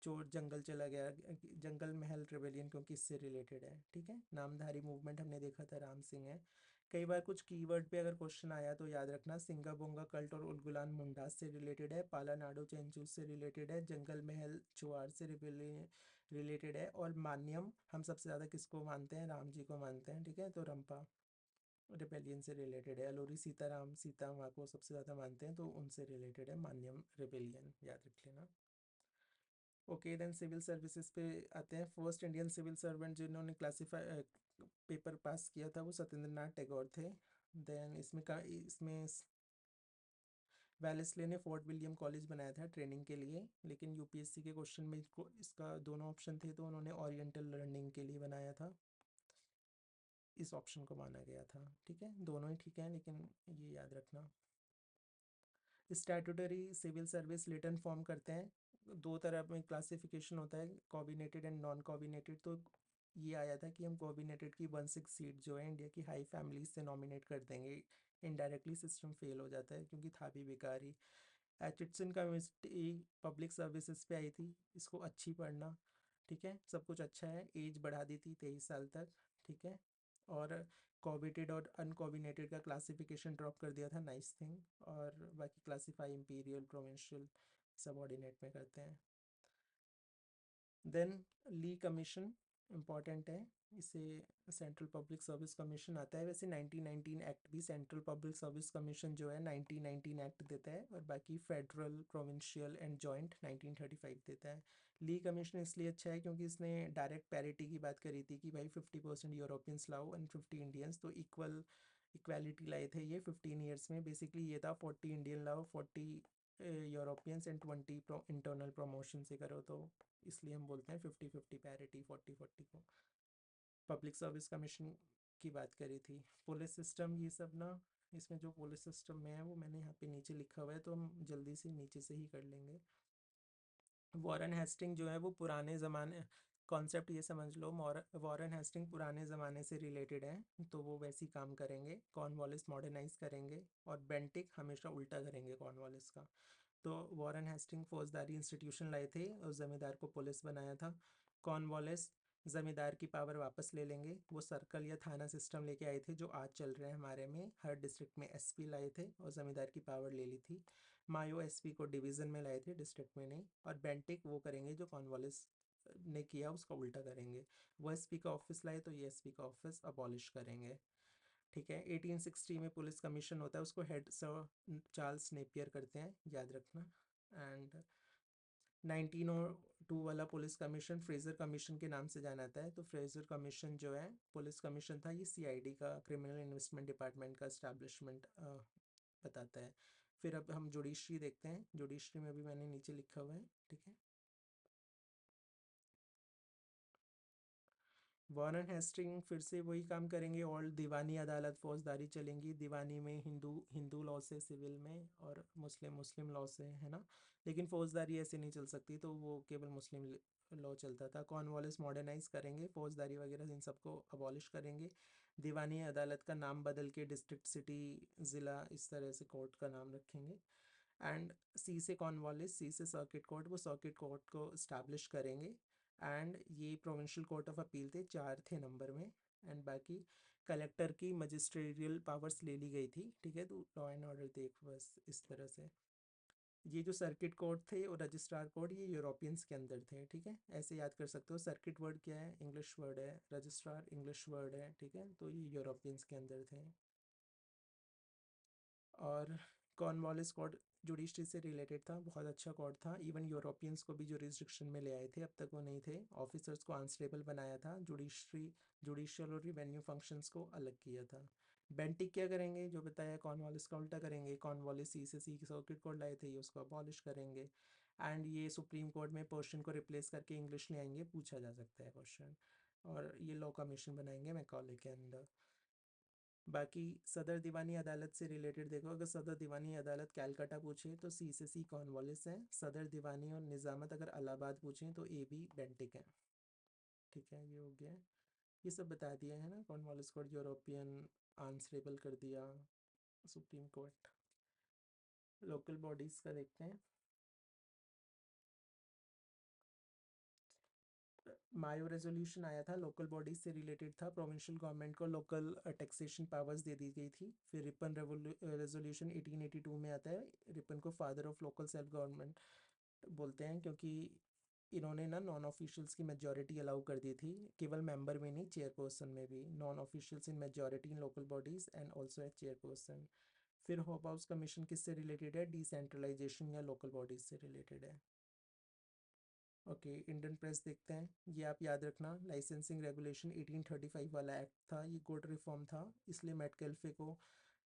चोर जंगल चला गया, जंगल महल रिबेलियन क्योंकि इससे रिलेटेड है, ठीक है। नामधारी मूवमेंट हमने देखा था, राम सिंह है। कई बार कुछ कीवर्ड पे अगर क्वेश्चन आया तो याद रखना, सिंगा बोंगा कल्ट और उलगुलान मुंडास से रिलेटेड है, पाला नाडो चेंचूस से रिलेटेड है, जंगल महल चुआर से रिलेटेड है, और मान्यम हम सबसे ज़्यादा किसको मानते हैं, राम जी को मानते हैं, ठीक है। तो रंपा रिबेलियन से रिलेटेड है। अलोरी सीताराम सीता माँ को सबसे ज़्यादा मानते हैं, तो उनसे रिलेटेड है मान्यम रिबेलियन, याद रख लेना। ओके, देन सिविल सर्विसेज पे आते हैं। फर्स्ट इंडियन सिविल सर्वेंट जिन्होंने क्लासीफाई पेपर पास किया था वो सत्येंद्र नाथ टैगोर थे। देन इसमें वेलेस्ले ने फोर्ट विलियम कॉलेज बनाया था ट्रेनिंग के लिए, लेकिन यूपीएससी के क्वेश्चन में इसका दोनों ऑप्शन थे, तो उन्होंने ओरिएंटल लर्निंग के लिए बनाया था, इस ऑप्शन को माना गया था, ठीक है। दोनों ही ठीक है, लेकिन ये याद रखना। Statutory civil service return form करते हैं, दो तरह में क्लासिफिकेशन होता है, कोऑर्डिनेटेड एंड नॉन कोऑर्डिनेटेड। तो ये आया था कि हम कोऑर्डिनेटेड की 1/6 सीट जो है इंडिया की हाई फैमिली से नॉमिनेट कर देंगे। इनडायरेक्टली सिस्टम फेल हो जाता है क्योंकि था भी बेकार ही। एचिटसन कमिटी पब्लिक सर्विसेज पे आई थी, इसको अच्छी पढ़ना, ठीक है। सब कुछ अच्छा है, एज बढ़ा दी थी 23 साल तक, ठीक है। और कोविटेड और अनकोविनेटेड का क्लासिफिकेशन ड्रॉप कर दिया था, नाइस थिंग। और बाकी क्लासीफाई इंपीरियल प्रोविंशियल सबऑर्डिनेट में करते हैं। देन ली कमीशन इम्पॉर्टेंट है, इसे सेंट्रल पब्लिक सर्विस कमीशन आता है। वैसे 1919 एक्ट भी सेंट्रल पब्लिक सर्विस कमीशन जो है 1919 एक्ट देता है, और बाकी फेडरल प्रोविंशियल एंड जॉइंट 1935 देता है। ली कमीशन इसलिए अच्छा है क्योंकि इसने डायरेक्ट पैरिटी की बात करी थी कि भाई 50% यूरोपियंस लाओ एंड 50 इंडियंस, तो इक्वालिटी लाए थे ये 15 ईयर्स में। बेसिकली ये था 40 इंडियन लाओ, 40 यूरोपियंस एंड 20 इंटरनल प्रमोशन से करो, तो इसलिए हम बोलते हैं 50-50 पैरिटी, 40-40 को। पब्लिक सर्विस कमीशन की बात करी थी। पुलिस सिस्टम ये सब ना, इसमें जो पुलिस सिस्टम में है वो मैंने यहाँ पे नीचे लिखा हुआ है, तो हम जल्दी से नीचे से ही कर लेंगे। वॉरेन हेस्टिंग जो है वो पुराने ज़माने, कॉन्सेप्ट ये समझ लो, वॉरेन हेस्टिंग पुराने ज़माने से रिलेटेड है, तो वो वैसे ही काम करेंगे। कॉर्नवालिस मॉडर्नाइज करेंगे, और बेंटिक हमेशा उल्टा करेंगे कॉर्नवालिस का। तो वॉरेन हेस्टिंग फौजदारी इंस्टीट्यूशन लाए थे और ज़मींदार को पुलिस बनाया था। कॉर्नवालिस ज़मींदार की पावर वापस ले लेंगे, वो सर्कल या थाना सिस्टम लेके आए थे जो आज चल रहे हैं हमारे में। हर डिस्ट्रिक्ट में एसपी लाए थे और ज़मींदार की पावर ले ली थी। मायो एसपी को डिवीज़न में लाए थे, डिस्ट्रिक्ट में नहीं। और बेंटिक वो करेंगे जो कॉर्नवालिस ने किया, उसका उल्टा करेंगे। वो एसपी का ऑफिस लाए तो ये एसपी का ऑफिस अबॉलिश करेंगे, ठीक है। 1860 में पुलिस कमीशन होता है, उसको हेड सर चार्ल्स नेपियर करते हैं, याद रखना। एंड 19 टू वाला पुलिस कमीशन फ्रेजर कमीशन के नाम से जाना जाता है। तो फ्रेजर कमीशन जो है पुलिस कमीशन था, ये सीआईडी का, क्रिमिनल इन्वेस्टमेंट डिपार्टमेंट का इस्टेब्लिशमेंट बताता है। फिर अब हम जुडिशरी देखते हैं। जुडिशरी में भी मैंने नीचे लिखा हुआ है, ठीक है। वारन हेस्टिंग फिर से वही काम करेंगे, और दीवानी अदालत फौजदारी चलेंगी। दीवानी में हिंदू हिंदू लॉ से, सिविल में, और मुस्लिम मुस्लिम लॉ से, है ना। लेकिन फौजदारी ऐसे नहीं चल सकती, तो वो केवल मुस्लिम लॉ चलता था। कॉर्नवालिस मॉडर्नाइज करेंगे, फौजदारी वगैरह इन सबको अबॉलिश करेंगे। दीवानी अदालत का नाम बदल के डिस्ट्रिक्ट, सिटी, ज़िला, इस तरह से कोर्ट का नाम रखेंगे। एंड सी से कॉर्नवालिस, सी से सर्किट कोर्ट, वो सर्किट कोर्ट को इस्टेब्लिश करेंगे। एंड ये प्रोविंशियल कोर्ट ऑफ अपील थे, 4 थे नंबर में। एंड बाकी कलेक्टर की मजिस्ट्रेरियल पावर्स ले ली गई थी, ठीक है। तो लॉ एंड ऑर्डर देख बस इस तरह से। ये जो सर्किट कोर्ट थे और रजिस्ट्रार कोर्ट, ये यूरोपियंस के अंदर थे, ठीक है। ऐसे याद कर सकते हो। सर्किट वर्ड क्या है? इंग्लिश वर्ड है। रजिस्ट्रार इंग्लिश वर्ड है, ठीक है। तो ये यूरोपियंस के अंदर थे। और कॉर्नवालिस कोड जुडिशरी से रिलेटेड था, बहुत अच्छा कोड था। इवन यूरोपियंस को भी जुरिस्डिक्शन में ले आए थे, अब तक वो नहीं थे। ऑफिसर्स को अनस्टेबल बनाया था। जुडिशियल और रिवेन्यू फंक्शंस को अलग किया था। बेंटिक क्या करेंगे? जो बताया, कॉर्नवालिस का उल्टा करेंगे। कॉर्नवालिस सी से सी सर्किट कोड लाए थे, ये उसको अबॉलिश करेंगे। एंड ये सुप्रीम कोर्ट में पर्शियन को रिप्लेस करके इंग्लिश ले आएंगे, पूछा जा सकता है क्वेश्चन। और ये लॉ कमीशन बनाएंगे मैकॉले के अंदर। बाकी सदर दीवानी अदालत से रिलेटेड देखो, अगर सदर दीवानी अदालत कैलकाटा पूछे तो सी से सी कॉर्नवालिस है। सदर दीवानी और निज़ामत अगर इलाहाबाद पूछें तो ए बी बेंटिक है, ठीक है। ये हो गया, ये सब बता दिया है ना। कॉर्नवालिस कोर्ट यूरोपियन आंसरेबल कर दिया। Supreme court. लोकल बॉडीज़ का देखते हैं। मायो रेजोल्यूशन आया था, लोकल बॉडीज से रिलेटेड था। प्रोविंशियल गवर्नमेंट को लोकल टैक्सेशन पावर्स दे दी गई थी। फिर रिपन रेजोल्यूशन 1882 में आता है। रिपन को father of local self government बोलते हैं, क्योंकि इन्होंने ना नॉन ऑफिशियल्स की मेजॉरिटी अलाउ कर दी थी, केवल मेंबर में नहीं, चेयरपर्सन में भी। Non officials in majority in local bodies and also as chairperson. फिर होप हाउस कमीशन किससे रिलेटेड है? डिसेंट्रलाइजेशन या लोकल बॉडीज से रिलेटेड है। ओके, इंडियन प्रेस देखते हैं। ये आप याद रखना, लाइसेंसिंग रेगुलेशन 1835 वाला एक्ट था, ये गुड रिफॉर्म था। इसलिए मेट कैल्फे को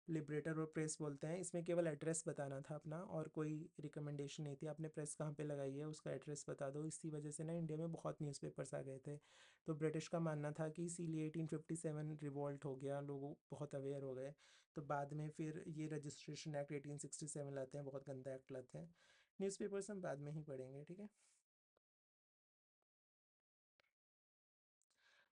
लिबरेटर और प्रेस बोलते हैं। इसमें केवल एड्रेस बताना था अपना, और कोई रिकमेंडेशन नहीं थी। आपने प्रेस कहाँ पे लगाई है उसका एड्रेस बता दो। इसी वजह से ना इंडिया में बहुत न्यूज़पेपर्स आ गए थे। तो ब्रिटिश का मानना था कि इसीलिए 1857 रिवॉल्ट हो गया, लोग बहुत अवेयर हो गए। तो बाद में फिर ये रजिस्ट्रेशन एक्ट 1867 लाते हैं, बहुत गंदा एक्ट लाते हैं। न्यूज़पेपर्स हम बाद में ही पढ़ेंगे, ठीक है।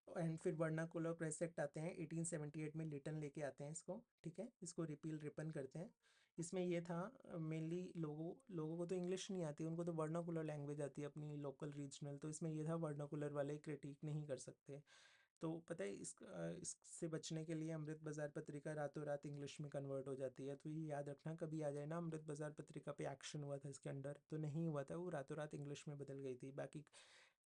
एंड फिर वर्नाकुलर प्रेस एक्ट आते हैं 1878 में, लिटन लेके आते हैं इसको, ठीक है। इसको रिपील रिपन करते हैं। इसमें ये था, मेनली लोगों को तो इंग्लिश नहीं आती, उनको तो वर्नाकुलर लैंग्वेज आती है अपनी लोकल रीजनल। तो इसमें ये था, वर्नाकुलर वाले क्रिटिक नहीं कर सकते। तो पता है इससे बचने के लिए अमृत बाज़ार पत्रिका रातों रात इंग्लिश में कन्वर्ट हो जाती है। तो ये याद रखना, कभी आ जाए ना अमृत बाज़ार पत्रिका पे एक्शन हुआ था इसके अंडर, तो नहीं हुआ था, वो रातों रात इंग्लिश में बदल गई थी। बाकी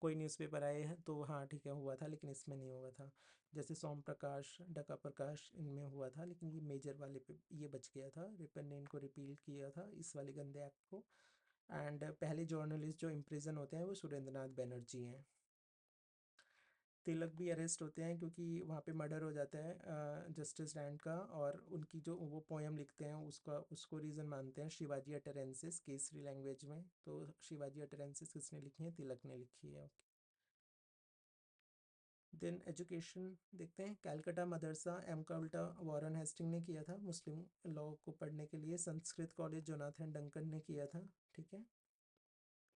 कोई न्यूज़पेपर आए हैं तो हाँ ठीक है हुआ था, लेकिन इसमें नहीं हुआ था। जैसे सोम प्रकाश, डका प्रकाश, इनमें हुआ था, लेकिन ये मेजर वाले पे ये बच गया था। रिपन ने इनको रिपील किया था, इस वाले गंदे एक्ट को। एंड पहले जर्नलिस्ट जो इम्प्रिजन होते हैं वो सुरेंद्रनाथ बनर्जी हैं। तिलक भी अरेस्ट होते हैं क्योंकि वहाँ पे मर्डर हो जाता है जस्टिस रैंड का, और उनकी जो वो पोएम लिखते हैं उसका उसको रीज़न मानते हैं, शिवाजी अटरेंसिस, केसरी लैंग्वेज में। तो शिवाजी अटरेंसिस किसने लिखी है? तिलक ने लिखी है। देन एजुकेशन देखते हैं। कैलकाटा मदरसा एम का उल्टा वॉरेन हेस्टिंग ने किया था मुस्लिम लॉ को पढ़ने के लिए। संस्कृत कॉलेज जोनाथन डंकन ने किया था, ठीक है,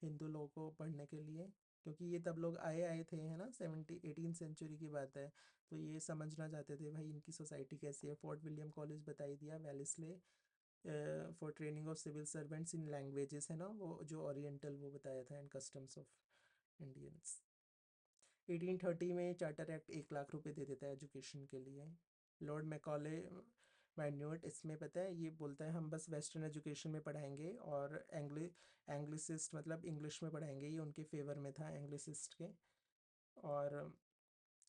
हिंदू लॉ को पढ़ने के लिए। क्योंकि ये तब लोग आए आए थे, है ना, 18 सेंचुरी की बात है। तो ये समझना चाहते थे भाई इनकी सोसाइटी कैसी है। फोर्ट विलियम कॉलेज बता ही दिया। Wellesley for training of civil servants in languages, है ना, वो जो ओरिएंटल वो बताया था, एंड कस्टम्स ऑफ इंडियंस। 1830 में चार्टर एक्ट 1 लाख रुपए दे देता है एजुकेशन के लिए। लॉर्ड मैकॉले मैन्यूट इसमें पता है ये बोलता है, हम बस वेस्टर्न एजुकेशन में पढ़ाएंगे, और एंग्लिसिस्ट मतलब इंग्लिश में पढ़ाएंगे, ये उनके फेवर में था, एंग्लिसिस्ट के। और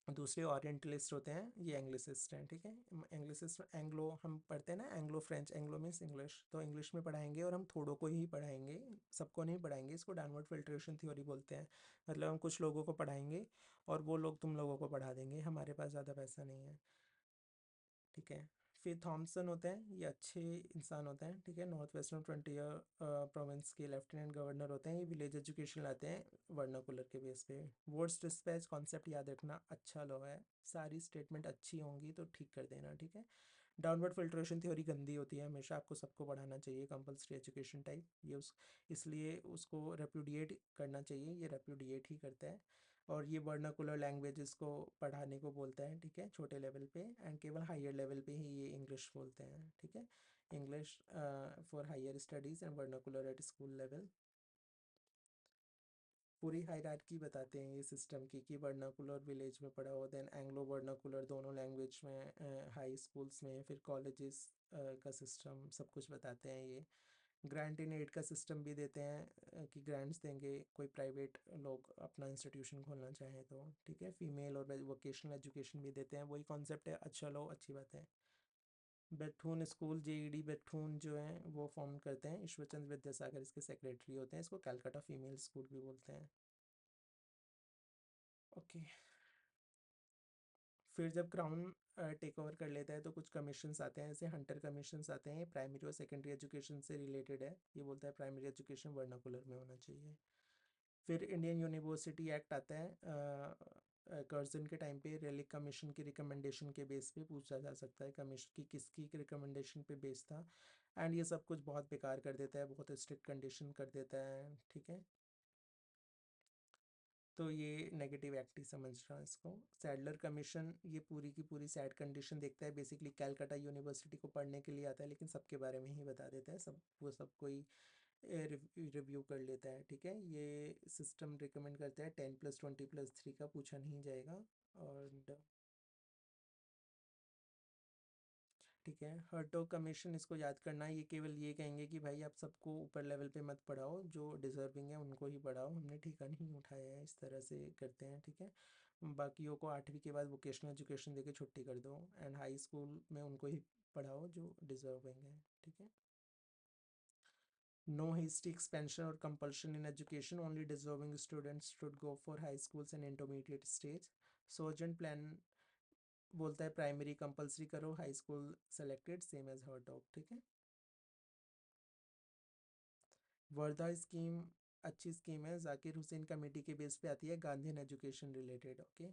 दूसरे ओरिएंटलिस्ट होते हैं, ये एंग्लिसिस्ट हैं, ठीक है। एंग्लिसिस्ट, एंग्लो हम पढ़ते हैं ना, Anglo French, Anglo means English, तो इंग्लिश में पढ़ाएंगे और हम थोड़ों को ही पढ़ाएंगे, सबको नहीं पढ़ाएंगे। इसको डाउनवर्ड फिल्ट्रेशन थ्योरी बोलते हैं। मतलब हम कुछ लोगों को पढ़ाएंगे और वो लोग तुम लोगों को पढ़ा देंगे, हमारे पास ज़्यादा पैसा नहीं है, ठीक है। फिर थॉमसन होते हैं, ये अच्छे इंसान होते हैं, ठीक है। नॉर्थ वेस्टर्न फ्रंटियर प्रोविंस के लेफ्टिनेंट गवर्नर होते हैं। ये विलेज एजुकेशन लाते हैं वर्नाकुलर के बेस पे। वर्ड्स डिस्पैच कॉन्सेप्ट याद रखना, अच्छा लो है, सारी स्टेटमेंट अच्छी होंगी तो ठीक कर देना, ठीक है। डाउनवर्ड फिल्ट्रेशन थ्योरी गंदी होती है, हमेशा आपको सबको पढ़ाना चाहिए, कंपलसरी एजुकेशन टाइप, ये उस इसलिए उसको रेप्यूडिएट करना चाहिए, ये रेप्यूडिएट ही करता है। और ये वर्नाकुलर लैंग्वेजेस को पढ़ाने को बोलता है, ठीक है, छोटे लेवल पे, एंड केवल हायर लेवल पे ही ये इंग्लिश बोलते हैं, ठीक है। English for higher studies and vernacular at school level. पूरी हायरार्की बताते हैं ये सिस्टम की, कि वर्नाकुलर विलेज में पढ़ा हो, देन एंग्लो वर्नाकुलर दोनों लैंग्वेज में हाई स्कूल्स में, फिर कॉलेजेस का सिस्टम, सब कुछ बताते हैं ये। ग्रांट इन एड का सिस्टम भी देते हैं, कि ग्रांट्स देंगे कोई प्राइवेट लोग अपना इंस्टीट्यूशन खोलना चाहें तो, ठीक है। फीमेल और वोकेशनल एजुकेशन भी देते हैं, वही कॉन्सेप्ट है, अच्छा लो, अच्छी बात है। बेथून स्कूल, जेईडी बेथून जो है वो फॉर्म करते हैं, ईश्वरचंद्र विद्यासागर इसके सेक्रेटरी होते हैं, इसको कैलकाटा फीमेल स्कूल भी बोलते हैं, ओके। फिर जब क्राउन टेक ओवर कर लेता है तो कुछ कमीशंस आते हैं, जैसे हंटर कमीशंस आते हैं, प्राइमरी और सेकेंडरी एजुकेशन से रिलेटेड है, ये बोलता है प्राइमरी एजुकेशन वर्नाकुलर में होना चाहिए। फिर इंडियन यूनिवर्सिटी एक्ट आता है, कर्जन के टाइम पे रेलिक कमीशन की रिकमेंडेशन के बेस पे पूछा जा सकता है कमीशन की किसकी रिकमेंडेशन पे बेस था, एंड ये सब कुछ बहुत बेकार कर देता है, बहुत स्ट्रिक्ट कंडीशन कर देता है, ठीक है। तो ये नेगेटिव एक्ट ही समझ रहा है इसको। सैडलर कमीशन ये पूरी की पूरी सैड कंडीशन देखता है, बेसिकली कैलकाटा यूनिवर्सिटी को पढ़ने के लिए आता है, लेकिन सबके बारे में ही बता देता है, सब वो सब कोई रिव्यू कर लेता है, ठीक है। ये सिस्टम रिकमेंड करता है 10+20+3 का पूछा नहीं जाएगा। और ठीक है, हर्टो कमीशन इसको याद करना है, ये केवल ये कहेंगे कि भाई आप सबको ऊपर लेवल पे मत पढ़ाओ, जो डिजर्विंग है उनको ही पढ़ाओ, हमने ठीका नहीं उठाया है, इस तरह से करते हैं, ठीक है। बाकियों को 8वीं के बाद वोकेशनल एजुकेशन देके छुट्टी कर दो, एंड हाई स्कूल में उनको ही पढ़ाओ जो डिजर्विंग है, ठीक है। No hasty expansion or compulsion in education. Only deserving students should go for high schools and intermediate stage. Surgeon plan बोलता है प्राइमरी कंपलसरी करो, high school selected, same as Hartog, ठीक है। वर्धा स्कीम अच्छी scheme है, Zakir Hussain committee के base पे आती है, गांधीन एजुकेशन रिलेटेड, ओके।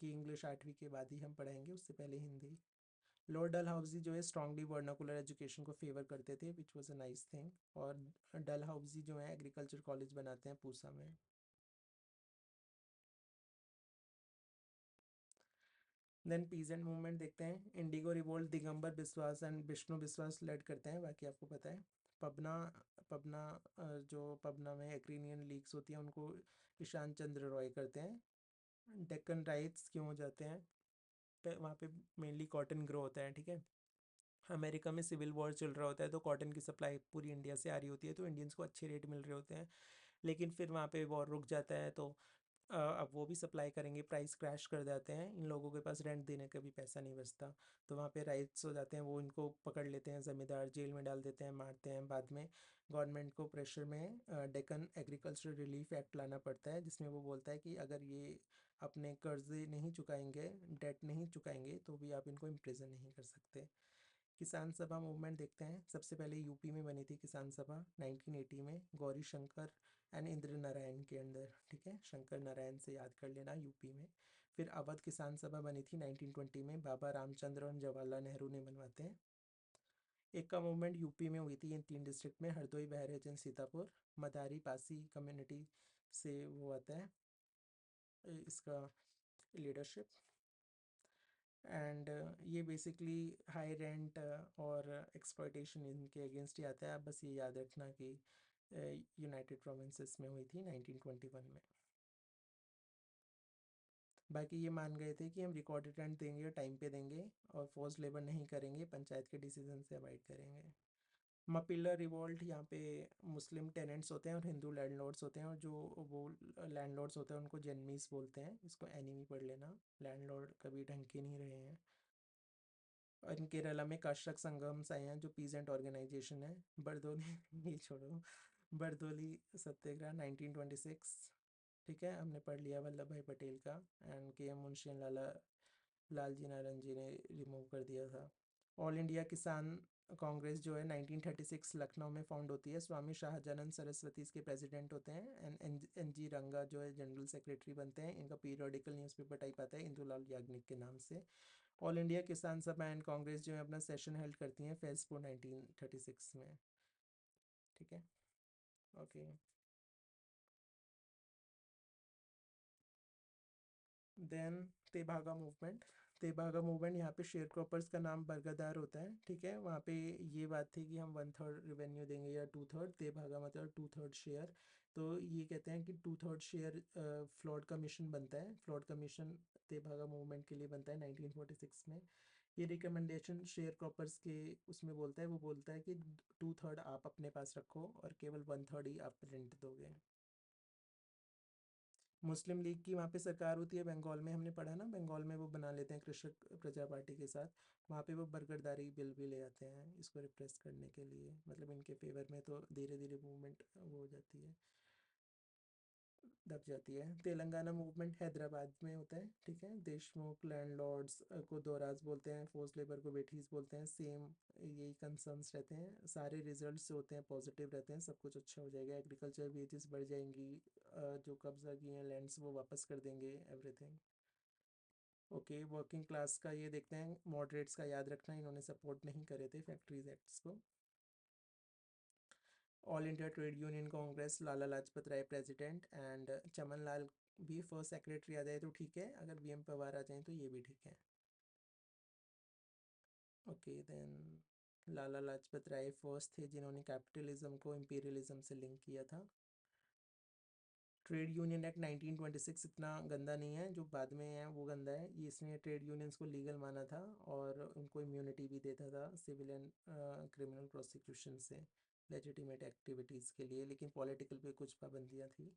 कि इंग्लिश 8वीं के बाद ही हम पढ़ाएंगे, उससे पहले हिंदी। लॉर्ड डलहौजी जो है स्ट्रांगली वर्नाकुलर एजुकेशन को फेवर करते थे, which was a nice thing. और डलहौजी जो है एग्रीकल्चर कॉलेज बनाते हैं पूसा में। देन पीजेंट मूवमेंट देखते हैं, indigo revolt Digambar Biswas and Vishnu Biswas led करते हैं, बाकी आपको पता है। पबना पबना जो पबना में एग्रीनियन लीग्स होती हैं उनको ईशान चंद्र रॉय करते हैं। डेक्कन राइट्स क्यों हो जाते हैं, वहाँ पे मेनली कॉटन ग्रो होता है, ठीक है। अमेरिका में सिविल वॉर चल रहा होता है तो कॉटन की सप्लाई पूरी इंडिया से आ रही होती है, तो इंडियंस को अच्छे रेट मिल रहे होते हैं, लेकिन फिर वहाँ पे वॉर रुक जाता है, तो अब वो भी सप्लाई करेंगे, प्राइस क्रैश कर जाते हैं, इन लोगों के पास रेंट देने का भी पैसा नहीं बचता, तो वहाँ पे राइट्स हो जाते हैं, वो इनको पकड़ लेते हैं, ज़मींदार जेल में डाल देते हैं, मारते हैं। बाद में गवर्नमेंट को प्रेशर में डेक्कन एग्रीकल्चर रिलीफ एक्ट लाना पड़ता है, जिसमें वो बोलता है कि अगर ये अपने कर्जे नहीं चुकाएंगे, डेट नहीं चुकाएंगे, तो भी आप इनको इम्प्रिजन नहीं कर सकते। किसान सभा मूवमेंट देखते हैं, सबसे पहले यूपी में बनी थी किसान सभा 1980 में, गौरी शंकर एंड इंद्र नारायण के अंदर, ठीक है, शंकर नारायण से याद कर लेना, यूपी में। फिर अवध किसान सभा बनी थी 1920 में, बाबा रामचंद्र और जवाहरलाल नेहरू ने बनवाते हैं। एक का मूवमेंट यूपी में हुई थी इन 3 डिस्ट्रिक्ट में, हरदोई, बहराइच, सीतापुर। मदारी पासी कम्युनिटी से वो आता है इसका लीडरशिप। एंड ये बेसिकली हाई रेंट और एक्सप्लॉयटेशन इनके अगेंस्ट ही आता है, आप बस ये याद रखना कि यूनाइटेड प्रोविंसेस में हुई थी 1921 में। बाकी ये मान गए थे कि हम रिकॉर्डेड रेंट देंगे, टाइम पे देंगे, और फोर्स लेबर नहीं करेंगे, पंचायत के डिसीजन से अवॉइड करेंगे। मपिल्ला रिवॉल्ट, यहाँ पे मुस्लिम टेनेंट्स होते हैं और हिंदू लैंडलॉर्ड्स होते हैं, और जो वो लैंडलॉर्ड्स होते हैं उनको जन्मीस बोलते हैं। इसको एनिमी पढ़ लेना, लैंडलॉर्ड कभी ढंग के नहीं रहे हैं। और इन केरला में कर्षक संगम्स आए हैं जो पीजेंट ऑर्गेनाइजेशन है। बरदोली ये छोड़ो, बरदोली सत्याग्रह 1926, ठीक है, हमने पढ़ लिया वल्लभ भाई पटेल का। एंड के एम मुंशी लाला लालजी नारायण जी ने रिमूव कर दिया था। ऑल इंडिया किसान कांग्रेस जो है 1936 लखनऊ में फाउंड होती है। स्वामी शाहजानंद सरस्वती इसके प्रेसिडेंट होते हैं। एंड एन जी रंगा जो है जनरल सेक्रेटरी बनते हैं। इनका पीरियोडिकल न्यूज़पेपर टाइप आता है इंदुलाल याग्निक के नाम से। ऑल इंडिया किसान सभा एंड कांग्रेस जो है अपना सेशन हेल्ड करती हैं फैजपुर 1936 में, ठीक है। Okay, then Tebhaga movement. Tebhaga movement, यहाँ पे शेयर क्रॉपर्स का नाम बरगदार होता है, ठीक है। वहाँ पे ये बात थी कि हम 1/3 रेवेन्यू देंगे या 2/3। तेभागा मतलब 2/3 शेयर। तो ये कहते हैं कि 2/3 शेयर फ्लॉट कमीशन बनता है। फ्लॉट कमीशन तेभागा मूवमेंट के लिए बनता है 1946 में। ये रिकमेंडेशन शेयर क्रॉपर्स के उसमें बोलता है, वो बोलता है कि 2/3 आप अपने पास रखो और केवल 1/3 ही आप रेंट दोगे। मुस्लिम लीग की वहाँ पे सरकार होती है बंगाल में, हमने पढ़ा ना, बंगाल में वो बना लेते हैं कृषक प्रजा पार्टी के साथ। वहाँ पे वो बरगरदारी बिल भी ले आते हैं इसको रिप्रेस करने के लिए, मतलब इनके फेवर में। तो धीरे धीरे मूवमेंट वो हो जाती है, दब जाती है। तेलंगाना मूवमेंट हैदराबाद में होता है, ठीक है। देशमुख लैंडलॉर्ड्स को दोराज बोलते हैं, फोर्स लेबर को बेठीस बोलते हैं। सेम यही कंसर्न्स रहते हैं। सारे रिजल्ट्स जो होते हैं पॉजिटिव रहते हैं, सब कुछ अच्छा हो जाएगा। एग्रीकल्चर वेजेस बढ़ जाएंगी, जो कब्जा की हैं लैंड्स वो वापस कर देंगे, एवरीथिंग ओके। वर्किंग क्लास का ये देखते हैं, मॉडरेट्स का याद रखना, इन्होंने सपोर्ट नहीं करे थे फैक्ट्रीज एक्ट्स को। All India trade union Congress, Lala Lajpat Rai president, and Chaman Lal भी फर्स्ट सेक्रेटरी आ जाए तो ठीक है, अगर वी एम पवार आ जाए तो ये भी ठीक है। ओके, देन लाला लाजपत राय फर्स्ट थे जिन्होंने कैपिटलिज्म को इंपीरियलिज्म से लिंक किया था। ट्रेड यूनियन एक्ट 1926 इतना गंदा नहीं है, जो बाद में है वो गंदा है। ये इसने ट्रेड यूनियंस को लीगल माना था और उनको इम्यूनिटी भी देता था सिविल एंड क्रिमिनल प्रोसिक्यूशन से, लेजिटिमेट एक्टिविटीज़ के लिए, लेकिन पॉलिटिकल पे कुछ पाबंदियाँ थी।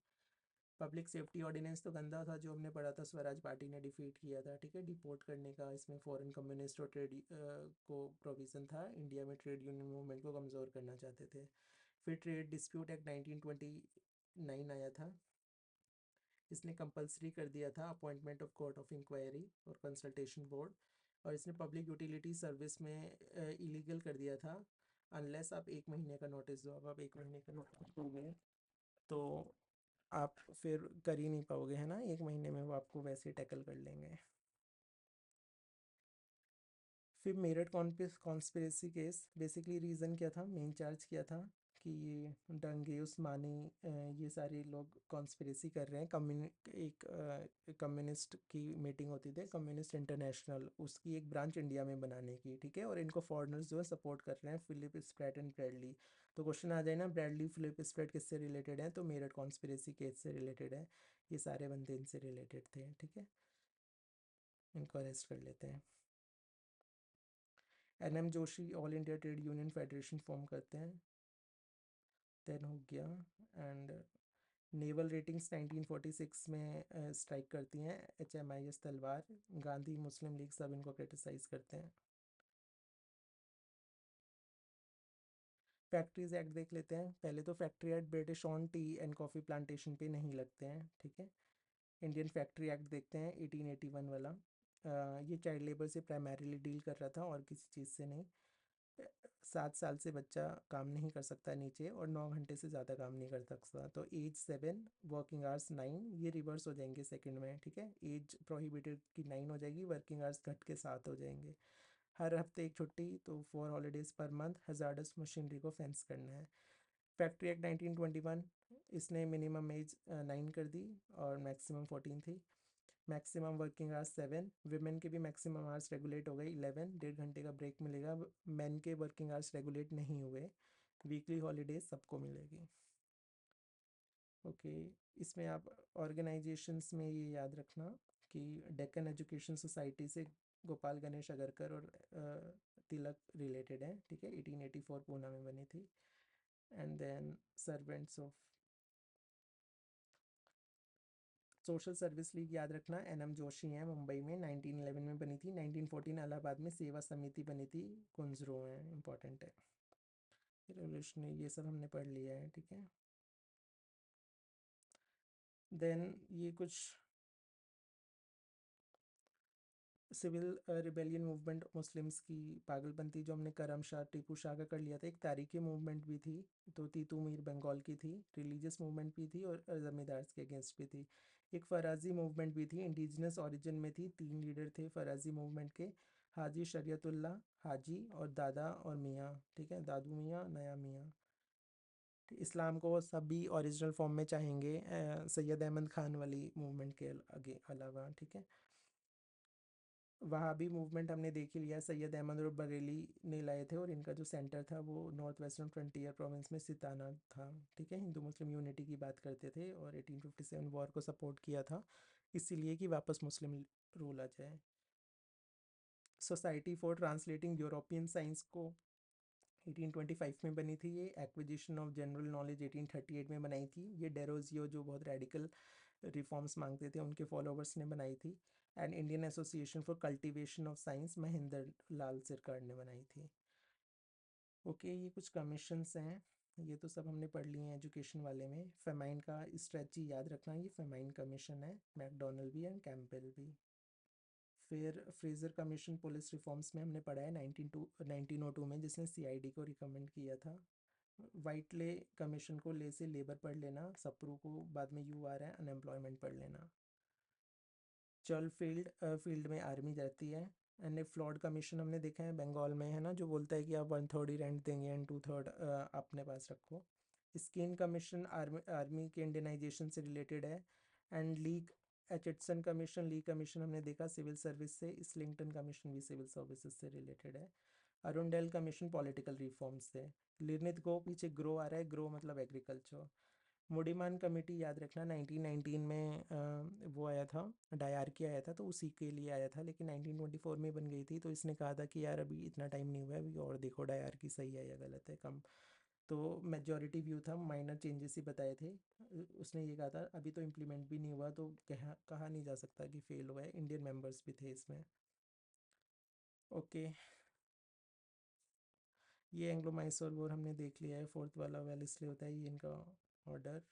पब्लिक सेफ्टी ऑर्डिनेंस तो गंदा था, जो हमने पढ़ा था, स्वराज पार्टी ने डिफीट किया था, ठीक है, डिपोर्ट करने का। इसमें फॉरेन कम्युनिस्ट और ट्रेड को प्रोविज़न था। इंडिया में ट्रेड यूनियन मूवमेंट को कमज़ोर करना चाहते थे। फिर ट्रेड डिस्प्यूट एक्ट 1929 आया था। इसने कंपलसरी कर दिया था appointment of court of inquiry और कंसल्टेशन बोर्ड। और इसने पब्लिक यूटिलिटी सर्विस में इलीगल कर दिया था, अनलेस आप 1 महीने का नोटिस दो। अब आप 1 महीने का नोटिस दोगे तो आप फिर कर ही नहीं पाओगे, है ना। 1 महीने में वो आपको वैसे ही टैकल कर लेंगे। फिर Meerut conspiracy case, basically reason क्या था, मेन चार्ज किया था कि ये दंगे उस्मानी, ये सारे लोग कॉन्स्पिरेसी कर रहे हैं। एक कम्युनिस्ट की मीटिंग होती थी, कम्युनिस्ट इंटरनेशनल, उसकी एक ब्रांच इंडिया में बनाने की, ठीक है। और इनको फॉरेनर्स जो है सपोर्ट कर रहे हैं, फिलिप स्प्रैट एंड ब्रैडली। तो क्वेश्चन आ जाए ना, ब्रैडली फिलिप स्प्रैट किससे रिलेटेड है, तो मेरठ कॉन्स्पिरेसी केस से रिलेटेड है। ये सारे बंदे इनसे रिलेटेड थे, ठीक है। इनको अरेस्ट कर लेते हैं। N M Joshi all India trade union federation form करते हैं, देन हो गया। एंड नेवल रेटिंग्स 1946 में स्ट्राइक करती हैं HMIS तलवार। गांधी मुस्लिम लीग सब इनको क्रिटिसाइज करते हैं। फैक्ट्रीज एक्ट देख लेते हैं पहले। तो factory act British on T and coffee plantation पे नहीं लगते हैं, ठीक है। इंडियन फैक्ट्री एक्ट देखते हैं 1881 वाला। ये चाइल्ड लेबर से प्राइमरीली डील कर रहा था और किसी चीज़ से नहीं। 7 साल से बच्चा काम नहीं कर सकता नीचे, और 9 घंटे से ज़्यादा काम नहीं कर सकता। तो एज 7, वर्किंग आवर्स 9, ये रिवर्स हो जाएंगे सेकंड में, ठीक है। एज प्रोहिबिटेड की 9 हो जाएगी, वर्किंग आवर्स घट के 7 हो जाएंगे। हर हफ्ते एक छुट्टी, तो 4 holidays per month. Hazardous machinery को फेंस करना है। फैक्ट्री एक्ट 1921, इसने मिनिमम एज 9 कर दी और मैक्सिमम 14 थी। मैक्सिमम वर्किंग आवर्स 7, विमेन के भी मैक्सिमम आवर्स रेगुलेट हो गए 11, 1.5 घंटे का ब्रेक मिलेगा। मैन के वर्किंग आवर्स रेगुलेट नहीं हुए। वीकली हॉलीडेज सबको मिलेगी, ओके। इसमें आप ऑर्गेनाइजेशंस में ये याद रखना कि डेक्कन एजुकेशन सोसाइटी से गोपाल गणेश अगरकर और तिलक रिलेटेड है, ठीक है। 1884 पूना में बनी थी। And then servants of social service league याद रखना, एन.एम. जोशी हैं, मुंबई में 1911 में बनी थी। 1914 इलाहाबाद में सेवा समिति बनी थी, कुंजरो है, इंपॉर्टेंट है। रेवोल्यूशनरी ये सब हमने पढ़ लिया है, ठीक है। देन ये कुछ सिविल रिबेलियन मूवमेंट, मुस्लिम्स की पागलपंथी, जो हमने करम शाह टीपू शाह का कर लिया था। एक तारीखी मूवमेंट भी थी, तो तीतू मीर बंगाल की थी। रिलीजियस मूवमेंट भी थी और जमींदार्स के अगेंस्ट भी थी। एक फराजी मूवमेंट भी थी, इंडिजिनस ओरिजिन में थी। 3 लीडर थे फराजी मूवमेंट के, हाजी शरीयतुल्लाह, हाजी और दादा और मियाँ, ठीक है, दादू मियाँ, नया मियाँ। इस्लाम को वो सभी ओरिजिनल फॉर्म में चाहेंगे, सैयद अहमद खान वाली मूवमेंट के आगे अलावा, ठीक है। वहाबी मूवमेंट हमने देख ही लिया, सैयद अहमद और बरेली ने लाए थे, और इनका जो सेंटर था वो नॉर्थ वेस्टर्न फ्रंटियर प्रोविंस में सिताना था, ठीक है। हिंदू मुस्लिम यूनिटी की बात करते थे और 1857 वॉर को सपोर्ट किया था, इसीलिए कि वापस मुस्लिम रूल आ जाए। Society for translating European science को 1825 में बनी थी। ये एक्विजिशन ऑफ जनरल नॉलेज 1838 में बनाई थी। ये डेरोजियो, जो बहुत रेडिकल रिफॉर्म्स मांगते थे, उनके फॉलोवर्स ने बनाई थी। And Indian association for cultivation of science Mahendra Lal Sircar ने बनाई थी। ओके, ये कुछ कमीशंस हैं, ये तो सब हमने पढ़ लिए हैं एजुकेशन वाले में। फेमाइन का स्ट्रेटजी याद रखना, ये फेमाइन कमीशन है, मैकडोनल्ड भी एंड कैंपबेल भी। फिर फ्रेजर कमीशन पुलिस रिफॉर्म्स में हमने पढ़ा है 1902 में, जिसने सीआईडी को रिकमेंड किया था। वाइटले कमीशन को ले से लेबर पढ़ लेना, सप्रू को बाद में यू आ रहा है अनएम्प्लॉयमेंट पढ़ लेना। चल फील्ड में आर्मी रहती है। एंड फ्लॉड कमीशन हमने देखा है बंगाल में, है ना, जो बोलता है कि आप 1/3 ही रेंट देंगे एंड 2/3 अपने पास रखो। स्कीन कमीशन आर्मी के इंडियनाइजेशन से रिलेटेड है। And league Aitchison commission, Lee commission हमने देखा सिविल सर्विस से। स्लिंगटन कमीशन भी सिविल सर्विसेज से रिलेटेड है। अरुंडेल कमीशन पॉलिटिकल रिफॉर्म्स से। लिनिथ गो, पीछे ग्रो आ रहा है, ग्रो मतलब एग्रीकल्चर। मुडीमान कमेटी याद रखना, 1919 में वो आया था, डायरकी आया था, तो उसी के लिए आया था, लेकिन 1924 में बन गई थी। तो इसने कहा था कि यार अभी इतना टाइम नहीं हुआ है, अभी और देखो डायरकी सही है या गलत है, कम। तो मेजॉरिटी व्यू था, माइनर चेंजेस ही बताए थे। उसने ये कहा था अभी तो इम्प्लीमेंट भी नहीं हुआ, तो कहा नहीं जा सकता कि फेल हुआ है। इंडियन मेंबर्स भी थे इसमें। ओके, ये एंग्लो मैसूर वॉर हमने देख लिया है, फोर्थ वाला वेल इसलिए होता है, ये इनका order.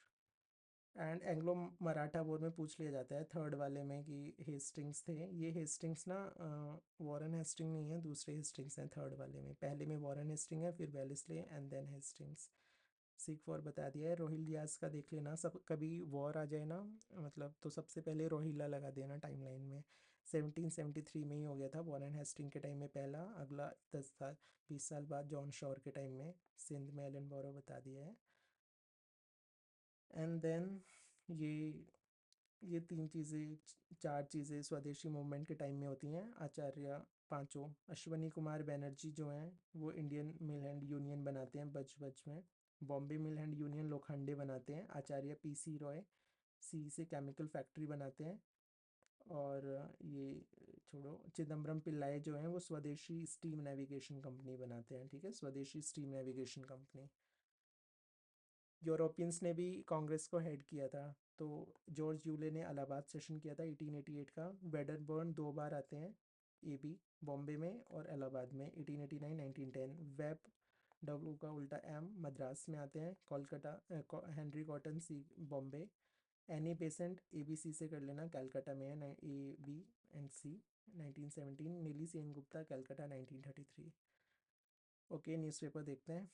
And Anglo Maratha war में पूछ लिया जाता है थर्ड वाले में कि हेस्टिंग्स थे। ये हेस्टिंग्स ना वॉरेन हेस्टिंग नहीं है, दूसरे हेस्टिंग्स हैं थर्ड वाले में। पहले में वॉरेन हेस्टिंग है, फिर वेलेस्ले एंड देन हेस्टिंग्स। सीख वॉर बता दिया है। रोहिल्यास का देख लेना, सब कभी वॉर आ जाए ना, मतलब तो सबसे पहले रोहिला लगा देना टाइमलाइन में। 1773 में ही हो गया था वॉरेन हेस्टिंग के टाइम में पहला, अगला 10 साल 20 साल बाद जॉन शॉर के टाइम में। सिंध में एलन बोरो बता दिया है। एंड देन ये ये 3 चीज़ें, 4 चीज़ें स्वदेशी मूवमेंट के टाइम में होती हैं। आचार्य पांचों, अश्वनी कुमार बनर्जी जो हैं वो इंडियन मिल एंड यूनियन बनाते हैं बच बच में। बॉम्बे मिल एंड यूनियन लोखंडे बनाते हैं। आचार्य पीसी रॉय सी से केमिकल फैक्ट्री बनाते हैं। और ये छोड़ो, चिदम्बरम पिल्लाई जो हैं वो स्वदेशी स्टीम नेविगेशन कंपनी बनाते हैं, ठीक है, स्वदेशी स्टीम नेविगेशन कंपनी। यूरोपियंस ने भी कांग्रेस को हेड किया था। तो जॉर्ज यूले ने इलाहाबाद सेशन किया था 1888 का। वेडरबर्न 2 बार आते हैं, ए बी, बॉम्बे में और इलाहाबाद में, 1889 1910। वेब, डब्ल्यू का उल्टा एम, मद्रास में आते हैं। Kolkata Henry Cotton C, Bombay. Annie Besant A B C से कर लेना, कलकत्ता में है, ए बी एंड सी 1917। नीली सेन गुप्ता, कलकत्ता 1933। ओके, न्यूज़पेपर देखते हैं।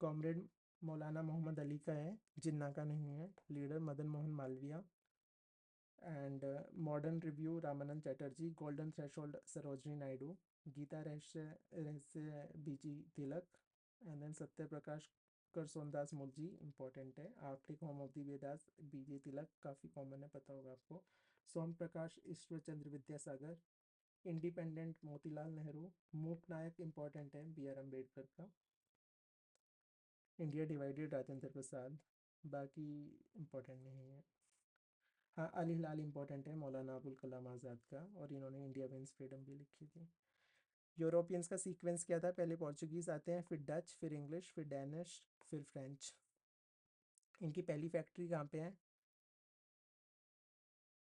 कॉमरेड मौलाना मोहम्मद अली का है, जिन्ना का नहीं है। Leader Madan Mohan Malviya. And modern review Ramananda Chatterjee. Golden threshold Sarojini Naidu. Gita Rahasya Rahasya B G Tilak. And then Satya Prakash कर सोमदास मुखर्जी, इंपॉर्टेंट है। Arctic home of the Vedas B J Tilak, काफ़ी कॉमन है, पता होगा आपको। सोम प्रकाश ईश्वर चंद्र विद्यासागर। इंडिपेंडेंट मोतीलाल नेहरू। मूक नायक, इंपॉर्टेंट है, बी आर अम्बेडकर का। India divided, Rajendra Prasad. बाकी इम्पोर्टेंट नहीं है। हाँ, अल हिलाल इम्पोर्टेंट है, मौलाना अबुल कलाम आज़ाद का, और इन्होंने इंडिया मीन्स फ्रीडम भी लिखी थी। यूरोपियंस का सीक्वेंस क्या था? पहले पोर्चुगीज़ आते हैं, फिर डच, फिर इंग्लिश, फिर डैनिश, फिर फ्रेंच। इनकी पहली फैक्ट्री कहाँ पे है?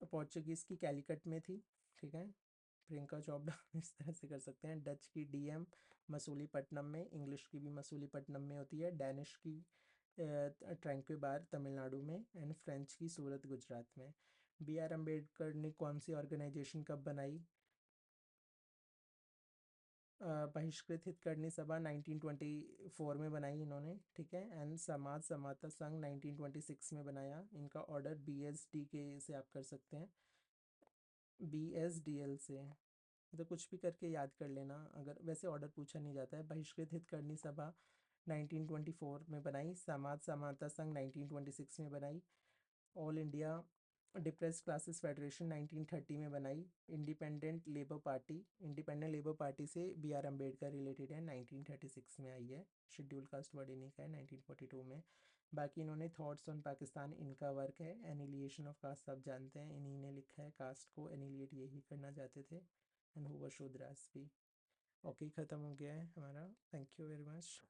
पोर्चुगीज़ की कैलिकट में थी, ठीक है, प्रियंका चोपड़ा इस तरह से कर सकते हैं। डच की डीएम मसूलीपट्टनम में, इंग्लिश की भी मसूलीपट्टनम में होती है, डैनिश की ट्रैंक्विबार तमिलनाडु में, एंड फ्रेंच की सूरत गुजरात में। बी आर अम्बेडकर ने कौन सी ऑर्गेनाइजेशन कब बनाई? बहिष्कृत हितकर्णी सभा 1924 में बनाई इन्होंने, ठीक है, एंड समाज समता संघ 1926 में बनाया। इनका ऑर्डर BSD के से आप कर सकते हैं, BSDL से, तो कुछ भी करके याद कर लेना, अगर वैसे ऑर्डर पूछा नहीं जाता है। बहिष्कृत हितकर्णी सभा 1924 में बनाई, समाज समानता संघ 1926 में बनाई, all India depressed classes federation 1930 में बनाई, इंडिपेंडेंट लेबर पार्टी से BR अम्बेडकर रिलेटेड है, 1936 में आई है, शेड्यूल कास्ट वर्ड इन्हीं का है 1942 में। बाकी इन्होंने थॉट्स ऑन पाकिस्तान इनका वर्क है, एनिलिएशन ऑफ कास्ट सब जानते हैं, इन्हीं ने लिखा है, कास्ट को एनिलिएट यही करना चाहते थे, एंड हु वर शूद्रास भी। ओके, ख़त्म हो गया है हमारा, थैंक यू वेरी मच।